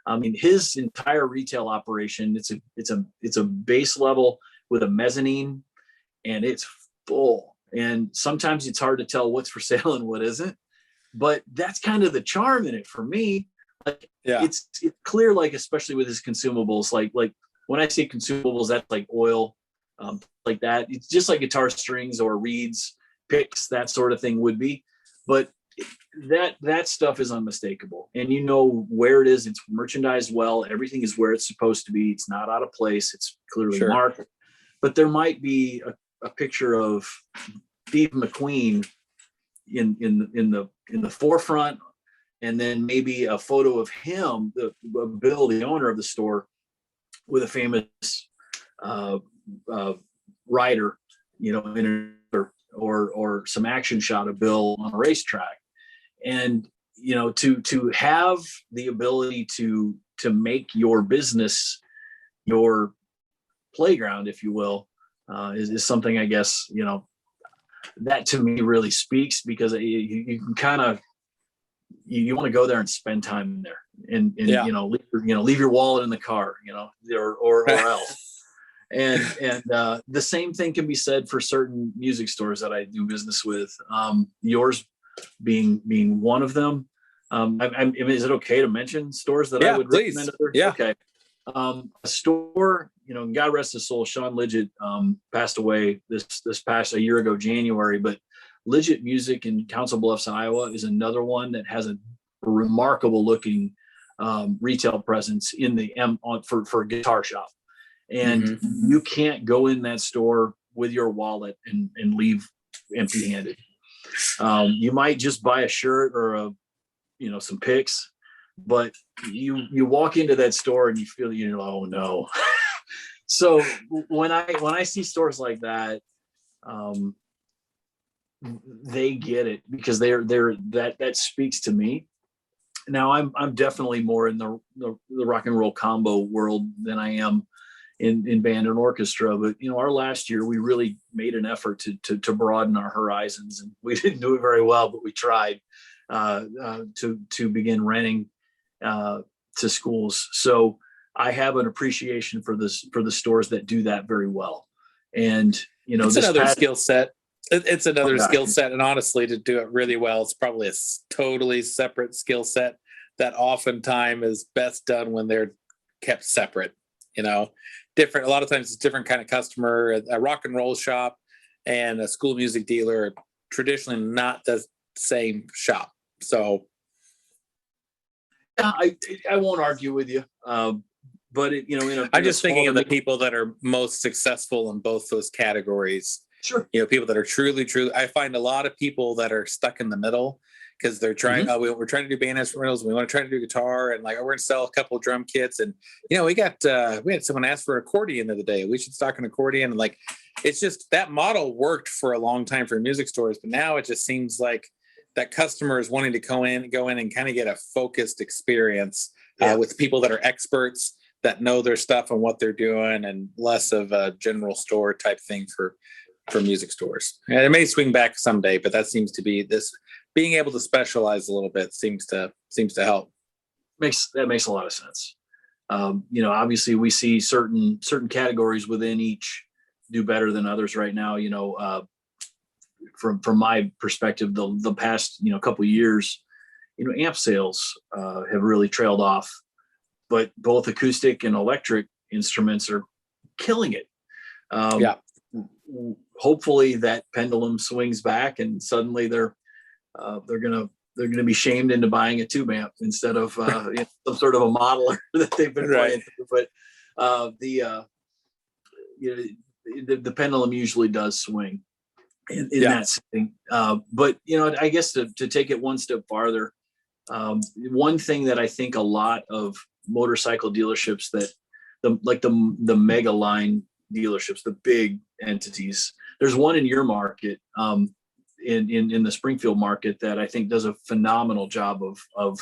I mean, his entire retail operation, it's a base level with a mezzanine, and it's full. And sometimes it's hard to tell what's for sale and what isn't. But that's kind of the charm in it for me. Like, it's clear, like, especially with his consumables, like when I say consumables, that's like oil, like that. It's just like guitar strings or reeds, picks, that sort of thing would be. But that stuff is unmistakable, and you know where it is. It's merchandised well. Everything is where it's supposed to be. It's not out of place. It's clearly marked. But there might be a picture of Steve McQueen in the forefront, and then maybe a photo of him, Bill, the owner of the store, with a famous rider, you know, or some action shot of Bill on a racetrack. And, you know, to have the ability to make your business your playground, if you will, is something, I guess, you know, that to me really speaks, because you can kind of, you want to go there and spend time there, and you know, leave your wallet in the car, you know, or else. And the same thing can be said for certain music stores that I do business with. Yours being one of them. Is it okay to mention stores that I Yeah, would please. recommend? Yeah. Okay. A store, God rest his soul, Sean Lidgett passed away this past a year ago, January. But Lidgett Music in Council Bluffs, Iowa, is another one that has a remarkable looking retail presence in the for a guitar shop. And you can't go in that store with your wallet and leave empty-handed. You might just buy a shirt or some picks, but you walk into that store and you feel, oh no. So when I see stores like that, they get it, because that speaks to me. Now I'm definitely more in the rock and roll combo world than I am in band and orchestra. But our last year we really made an effort to broaden our horizons, and we didn't do it very well, but we tried to begin renting to schools. So I have an appreciation for the stores that do that very well. And it's another skill set. It's another skill set, and honestly, to do it really well, it's probably a totally separate skill set that oftentimes is best done when they're kept separate. Different. A lot of times, it's different kind of customer. A rock and roll shop and a school music dealer are traditionally not the same shop. So, I won't argue with you, but I'm just thinking of the people that are most successful in both those categories. Sure. People that are truly. I find a lot of people that are stuck in the middle because they're trying. We're trying to do band instrumentals. We want to try to do guitar, and we're going to sell a couple of drum kits. And we had someone ask for an accordion the other day. We should stock an accordion. And it's just that model worked for a long time for music stores, but now it just seems like that customer is wanting to go in and kind of get a focused experience with people that are experts that know their stuff and what they're doing, and less of a general store type thing for music stores. And it may swing back someday, but that seems to be this being able to specialize a little bit seems to help. That makes a lot of sense. Obviously we see certain categories within each do better than others right now. From my perspective, the past couple of years, amp sales have really trailed off, but both acoustic and electric instruments are killing it. Hopefully that pendulum swings back, and suddenly they're gonna be shamed into buying a tube amp instead of some sort of a modeler that they've been playing through. But the pendulum usually does swing in that setting. But I guess to take it one step farther, one thing that I think a lot of motorcycle dealerships, that the mega line dealerships, the big entities, there's one in your market, in the Springfield market, that I think does a phenomenal job of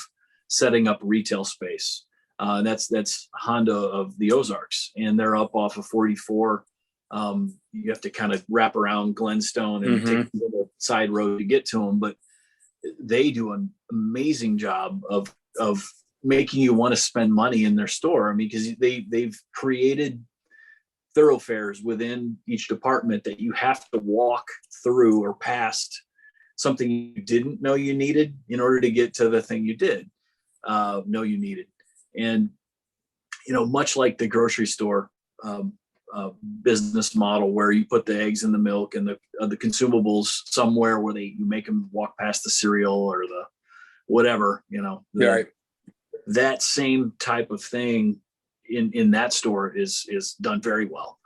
setting up retail space. That's Honda of the Ozarks, and they're up off of 44. You have to kind of wrap around Glenstone and take the side road to get to them, but they do an amazing job of making you want to spend money in their store. I mean, because they've created thoroughfares within each department that you have to walk through or past something you didn't know you needed in order to get to the thing you did know you needed. And much like the grocery store business model, where you put the eggs and the milk and the consumables somewhere where you make them walk past the cereal or the whatever, that same type of thing in that store is done very well.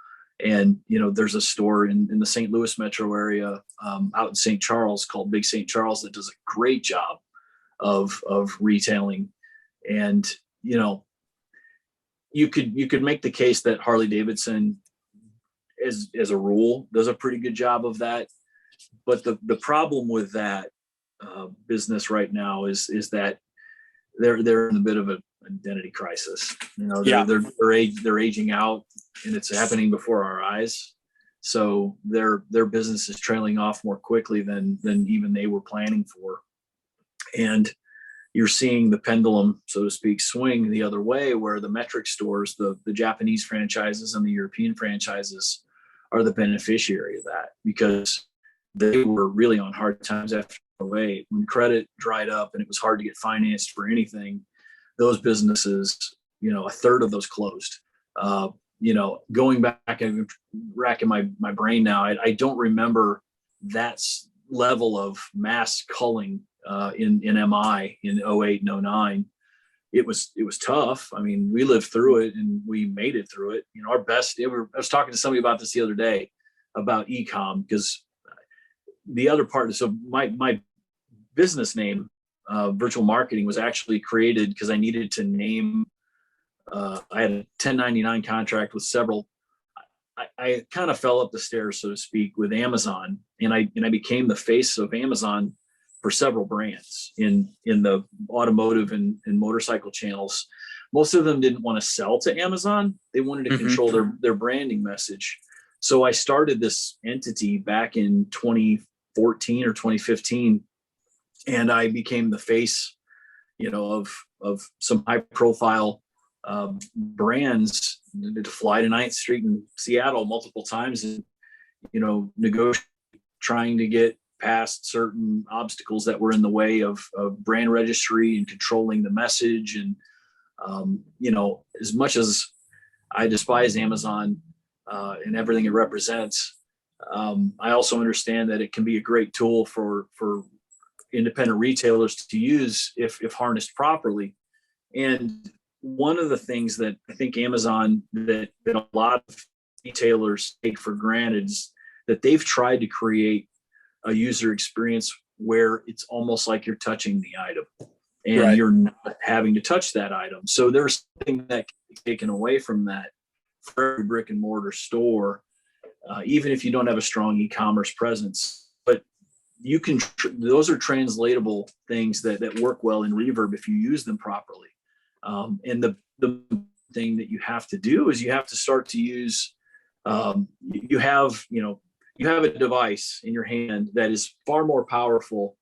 And there's a store in the St. Louis metro area out in St. Charles called Big St. Charles that does a great job of retailing. And you could make the case that Harley Davidson, as a rule, does a pretty good job of that. But the problem with that business right now is that they're in a bit of an identity crisis. They're aging out, and it's happening before our eyes. So their business is trailing off more quickly than even they were planning for. And you're seeing the pendulum, so to speak, swing the other way, where the metric stores, the Japanese franchises and the European franchises, are the beneficiary of that, because they were really on hard times after 2008 when credit dried up and it was hard to get financed for anything. Those businesses, a third of those closed. Going back and racking my brain now, I don't remember that level of mass culling in MI in 08 and 09. It was tough. I mean, we lived through it and we made it through it. Our best. I was talking to somebody about this the other day about ecom, because the other part. So my business name, virtual marketing, was actually created because I needed to name. I had a 1099 contract with several. I kind of fell up the stairs, so to speak, with Amazon, and I became the face of Amazon for several brands in the automotive and motorcycle channels. Most of them didn't want to sell to Amazon. They wanted to control their branding message. So I started this entity back in 2014 or 2015, and I became the face, of some high profile brands, to fly to 9th Street in Seattle multiple times and, negotiate, trying to get past certain obstacles that were in the way of brand registry and controlling the message. And, as much as I despise Amazon and everything it represents, I also understand that it can be a great tool for independent retailers to use if harnessed properly. And one of the things that I think Amazon, that a lot of retailers take for granted, is that they've tried to create a user experience where it's almost like you're touching the item and you're not having to touch that item. So there's something that can be taken away from that for every brick and mortar store, even if you don't have a strong e-commerce presence. But you can, those are translatable things that work well in Reverb if you use them properly. And the thing that you have to do is you have to start to use, you have a device in your hand that is far more powerful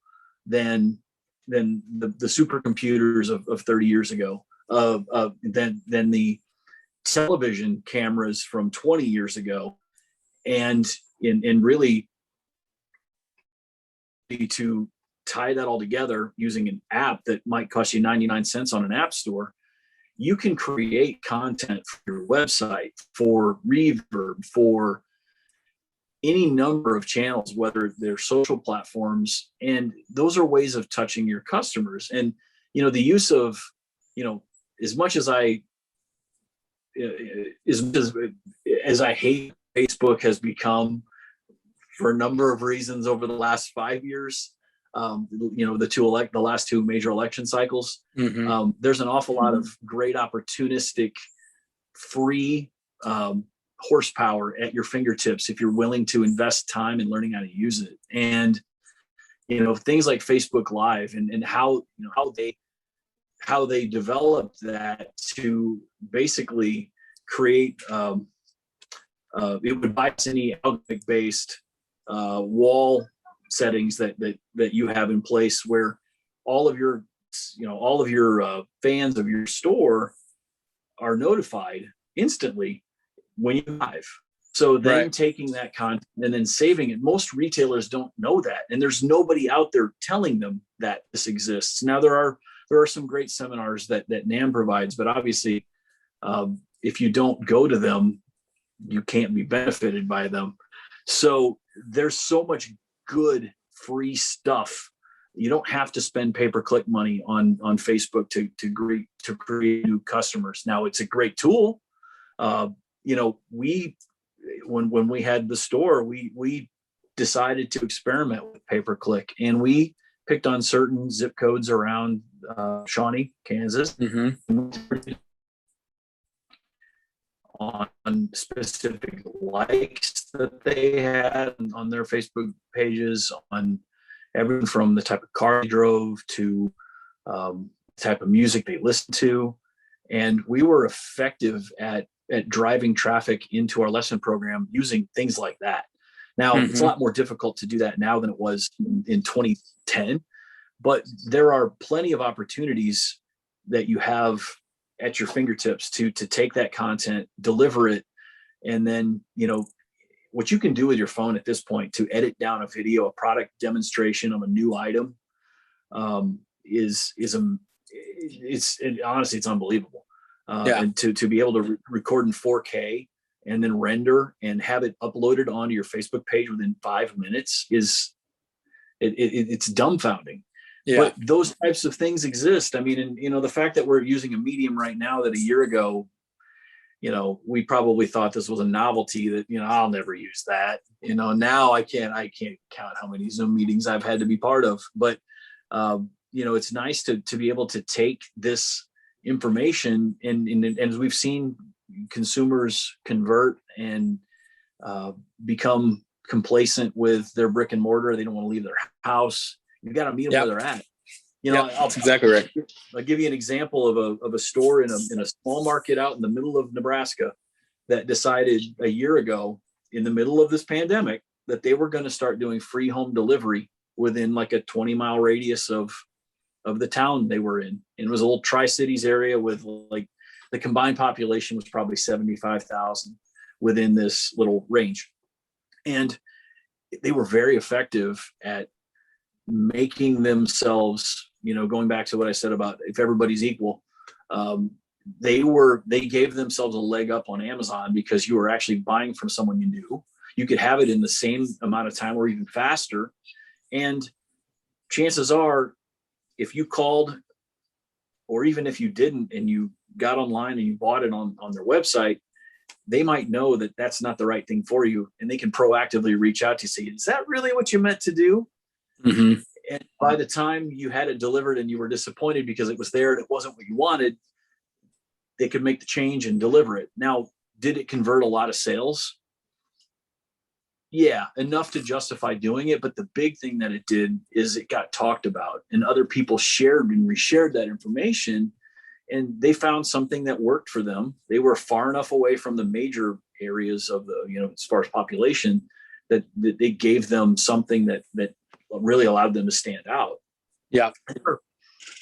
than the supercomputers of 30 years ago, than the television cameras from 20 years ago. And really to tie that all together using an app that might cost you 99 cents on an app store, you can create content for your website, for Reverb, for any number of channels, whether they're social platforms, and those are ways of touching your customers. And, the use of, as much as I hate Facebook has become, for a number of reasons over the last 5 years, the last two major election cycles, there's an awful lot of great opportunistic free horsepower at your fingertips if you're willing to invest time in learning how to use it. And things like Facebook Live and how they developed that to basically create it would bypass any algorithmic based wall settings that you have in place, where all of your fans of your store are notified instantly when you live. So then taking that content and then saving it, most retailers don't know that, and there's nobody out there telling them that this exists. Now there are some great seminars that NAM provides, but obviously if you don't go to them, you can't be benefited by them. So there's so much good free stuff. You don't have to spend pay-per-click money on Facebook to create new customers. Now it's a great tool. When we had the store, we decided to experiment with pay-per-click, and we picked on certain zip codes around Shawnee, Kansas, on specific likes that they had on their Facebook pages, on everything from the type of car they drove to the type of music they listened to. And we were effective at driving traffic into our lesson program using things like that. Now, it's a lot more difficult to do that now than it was in 2010. but there are plenty of opportunities that you have at your fingertips to take that content, deliver it, and then, what you can do with your phone at this point to edit down a video, a product demonstration of a new item, honestly, it's unbelievable. And to be able to record in 4K and then render and have it uploaded onto your Facebook page within 5 minutes it's dumbfounding. Yeah. But those types of things exist. I mean, and the fact that we're using a medium right now that a year ago, we probably thought this was a novelty that, I'll never use that. Now I can't count how many Zoom meetings I've had to be part of. But it's nice to be able to take this information and as we've seen consumers convert and become complacent with their brick and mortar. They don't want to leave their house. You got to meet them where they're at. That's exactly right. I'll give you an example of a store in a small market out in the middle of Nebraska that decided a year ago in the middle of this pandemic that they were going to start doing free home delivery within like a 20-mile radius of the town they were in. And it was a little Tri-Cities area with like the combined population was probably 75,000 within this little range. And they were very effective at making themselves, going back to what I said about if everybody's equal, they gave themselves a leg up on Amazon because you were actually buying from someone you knew. You could have it in the same amount of time or even faster. And chances are, if you called, or even if you didn't, and you got online and you bought it on their website, they might know that that's not the right thing for you. And they can proactively reach out to you, say, is that really what you meant to do? Mm-hmm. And by the time you had it delivered and you were disappointed because it was there and it wasn't what you wanted, they could make the change and deliver it. Now, did it convert a lot of sales? Yeah, enough to justify doing it. But the big thing that it did is it got talked about and other people shared and reshared that information, and they found something that worked for them. They were far enough away from the major areas of the, as far as population, that they gave them something that really allowed them to stand out. Yeah.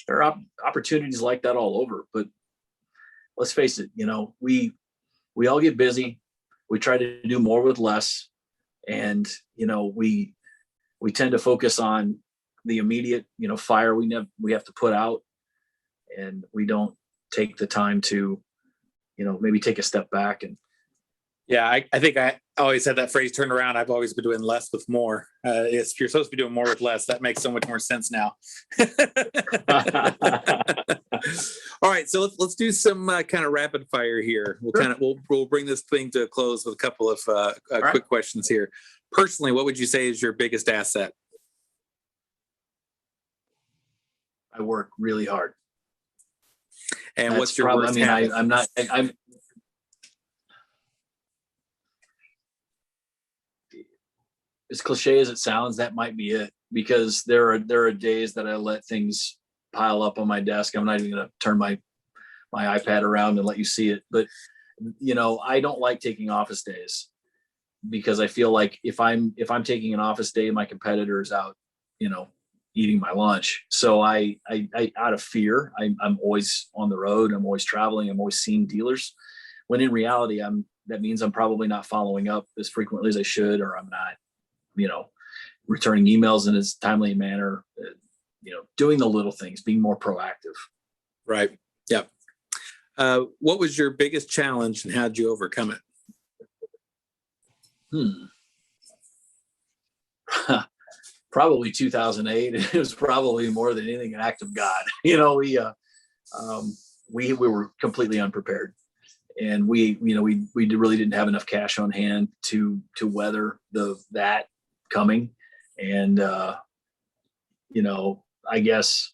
There are opportunities like that all over, but let's face it, we all get busy. We try to do more with less. And, we tend to focus on the immediate, fire we have to put out, and we don't take the time to, maybe take a step back. And yeah, I think I always had that phrase, turn around. I've always been doing less with more. If you're supposed to be doing more with less, that makes so much more sense now. All right, so let's do some kind of rapid fire here. We'll bring this thing to a close with a couple of quick questions here. Personally, what would you say is your biggest asset? I work really hard. And that's what's your worst habit? I'm as cliche as it sounds, that might be it, because there are days that I let things pile up on my desk. I'm not even going to turn my iPad around and let you see it. But, I don't like taking office days, because I feel like if I'm taking an office day, my competitor is out, eating my lunch. So I out of fear, I'm always on the road. I'm always traveling. I'm always seeing dealers, when in reality, that means I'm probably not following up as frequently as I should, or I'm not, returning emails in as timely a manner, doing the little things, being more proactive. Right. Yeah. What was your biggest challenge and how did you overcome it? Probably 2008. It was probably more than anything an act of God. We were completely unprepared, and we really didn't have enough cash on hand to weather that coming. And I guess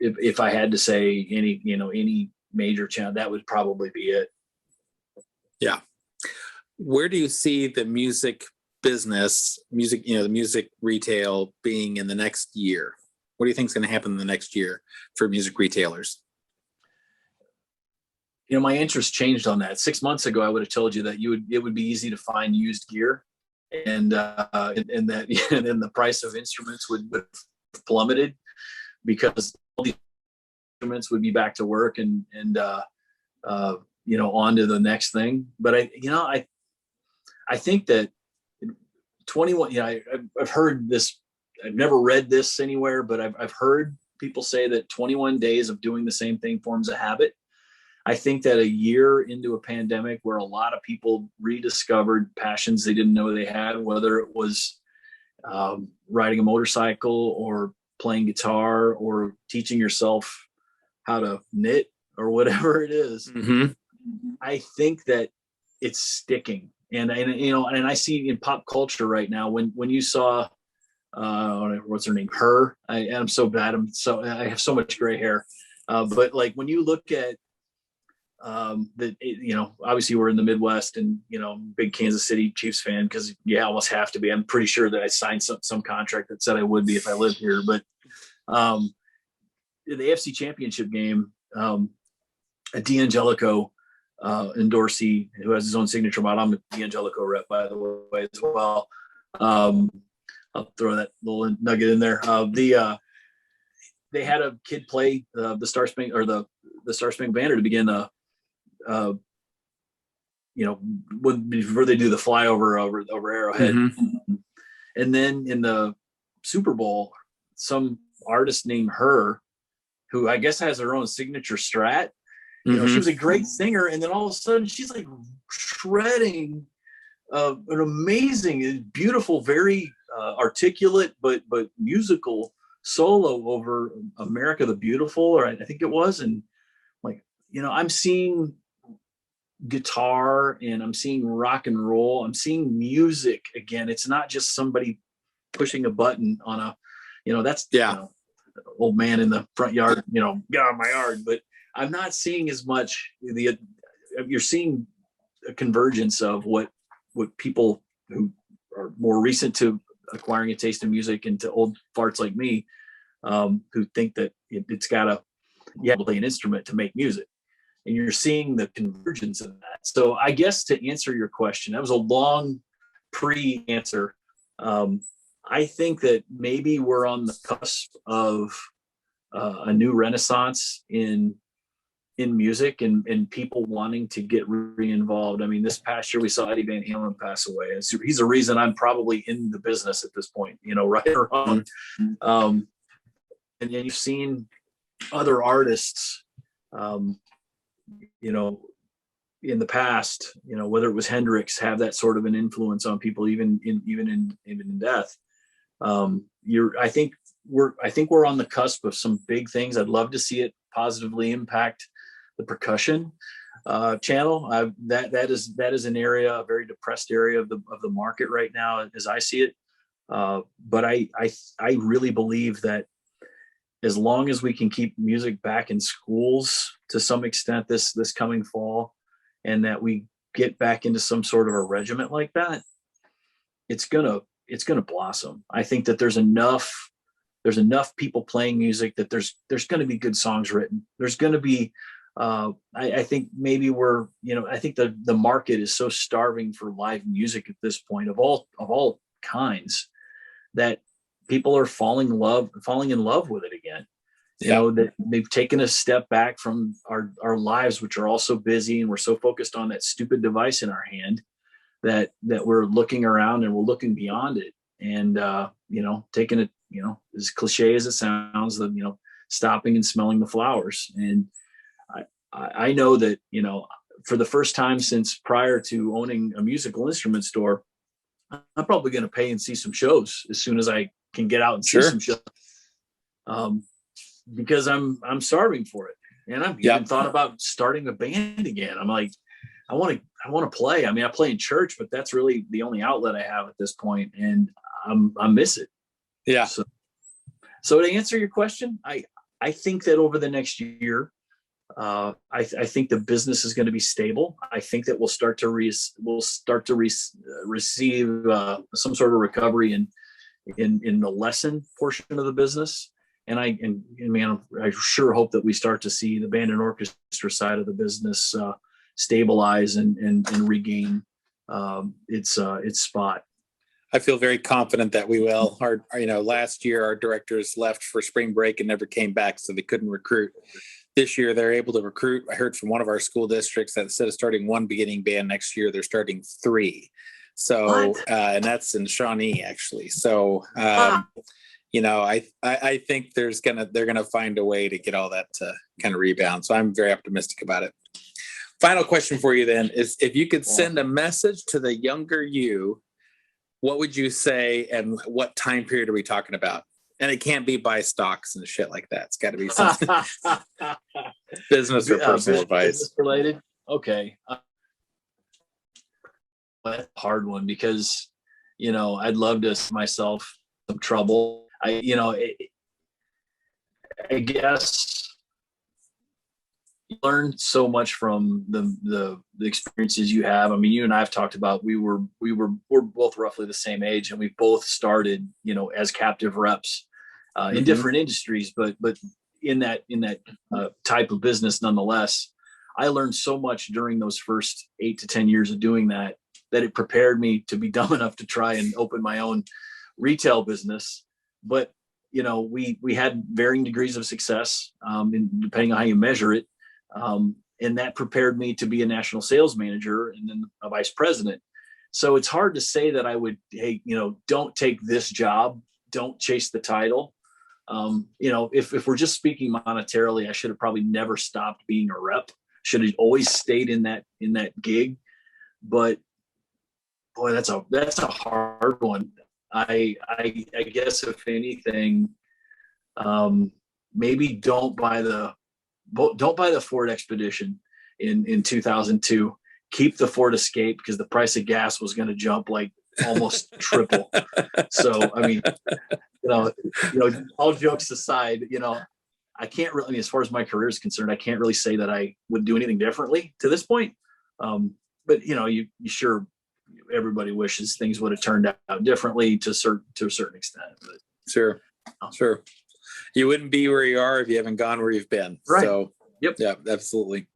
if I had to say any major challenge, that would probably be it. Yeah. Where do you see the music business, the music retail being in the next year? What do you think is going to happen in the next year for music retailers? My interest changed on that. 6 months ago, I would have told you that it would be easy to find used gear, and that and then the price of instruments would have plummeted. because all these instruments would be back to work and on to the next thing. But I think that 21, I've heard this, I've never read this anywhere, but I've heard people say that 21 days of doing the same thing forms a habit. I think that a year into a pandemic where a lot of people rediscovered passions they didn't know they had, whether it was riding a motorcycle or playing guitar or teaching yourself how to knit or whatever it is, Mm-hmm. I think that it's sticking. And I see in pop culture right now, when you saw, what's her name? Her. I am so bad. I have so much gray hair. But like when you look at obviously we're in the Midwest and, big Kansas City Chiefs fan because you almost have to be. I'm pretty sure that I signed some contract that said I would be if I lived here. But the AFC Championship game, D'Angelico Endorsey, who has his own signature model. I'm a D'Angelico rep, by the way, as well. I'll throw that little nugget in there. They had a kid play the Star Spangled or the Star Spangled Banner to begin before they do the flyover over Arrowhead. Mm-hmm. And then in the Super Bowl, some artist named Her, who I guess has her own signature strat. She was a great singer, and then all of a sudden she's like shredding an amazing, beautiful, very articulate but musical solo over America the Beautiful, or I think it was. And like, I'm seeing guitar and I'm seeing rock and roll. I'm seeing music again. It's not just somebody pushing a button on a, old man in the front yard, get out of my yard. But I'm not seeing as much you're seeing a convergence of what people who are more recent to acquiring a taste in music and to old farts like me, who think that it's gotta, you have to play an instrument to make music. And you're seeing the convergence of that. So I guess to answer your question, that was a long pre-answer. I think that maybe we're on the cusp of a new renaissance in music and people wanting to get re-involved. I mean, this past year we saw Eddie Van Halen pass away. He's the reason I'm probably in the business at this point, right or wrong. And then you've seen other artists, in the past, whether it was Hendrix, have that sort of an influence on people, even in death. I think we're on the cusp of some big things. I'd love to see it positively impact the percussion channel. That is an area, a very depressed area of the market right now, as I see it. But I really believe that as long as we can keep music back in schools to some extent this coming fall, and that we get back into some sort of a regiment like that, it's gonna blossom. I think that there's enough people playing music that there's going to be good songs written. There's going to be I think maybe I think the market is so starving for live music at this point of all kinds that people are falling in love with it again. That they've taken a step back from our lives, which are all so busy, and we're so focused on that stupid device in our hand that we're looking around and we're looking beyond it. And, taking it, as cliche as it sounds, stopping and smelling the flowers. And I know that, for the first time since prior to owning a musical instrument store, I'm probably going to pay and see some shows as soon as I can get out and see some shows. Because I'm starving for it. And I've even thought about starting a band again. I'm like, I want to play. I mean, I play in church, but that's really the only outlet I have at this point, and I miss it. Yeah. So to answer your question, I think that over the next year, I think the business is going to be stable. I think that we'll start to receive some sort of recovery in the lesson portion of the business. And I sure hope that we start to see the band and orchestra side of the business stabilize and regain its spot. I feel very confident that we will. Last year our directors left for spring break and never came back, so they couldn't recruit. This year they're able to recruit. I heard from one of our school districts that instead of starting one beginning band next year, they're starting 3. So, and that's in Shawnee actually. So, I think they're gonna find a way to get all that to kind of rebound. So I'm very optimistic about it. Final question for you then is, if you could send a message to the younger you, what would you say, and what time period are we talking about? And it can't be buy stocks and shit like that. It's got to be something business or personal advice. Business related. Okay. That's a hard one because, I'd love to see myself some trouble. I guess you learn so much from the experiences you have. I mean, you and I have talked about, we're both roughly the same age, and we both started, as captive reps in different industries, but in that type of business nonetheless. I learned so much during those first 8 to 10 years of doing that it prepared me to be dumb enough to try and open my own retail business. But, we had varying degrees of success, depending on how you measure it. And that prepared me to be a national sales manager and then a vice president. So it's hard to say that I would, hey, don't take this job, don't chase the title. If we're just speaking monetarily, I should have probably never stopped being a rep. Should have always stayed in that gig. But boy, that's a hard one. I guess if anything, maybe don't buy the Ford Expedition in 2002. Keep the Ford Escape, because the price of gas was going to jump like almost triple. So, I mean, all jokes aside, I can't really, as far as my career is concerned, I can't really say that I would do anything differently to this point. But you sure, everybody wishes things would have turned out differently to a certain extent. But, sure. You wouldn't be where you are if you haven't gone where you've been. Right. So, yep. Yeah, absolutely.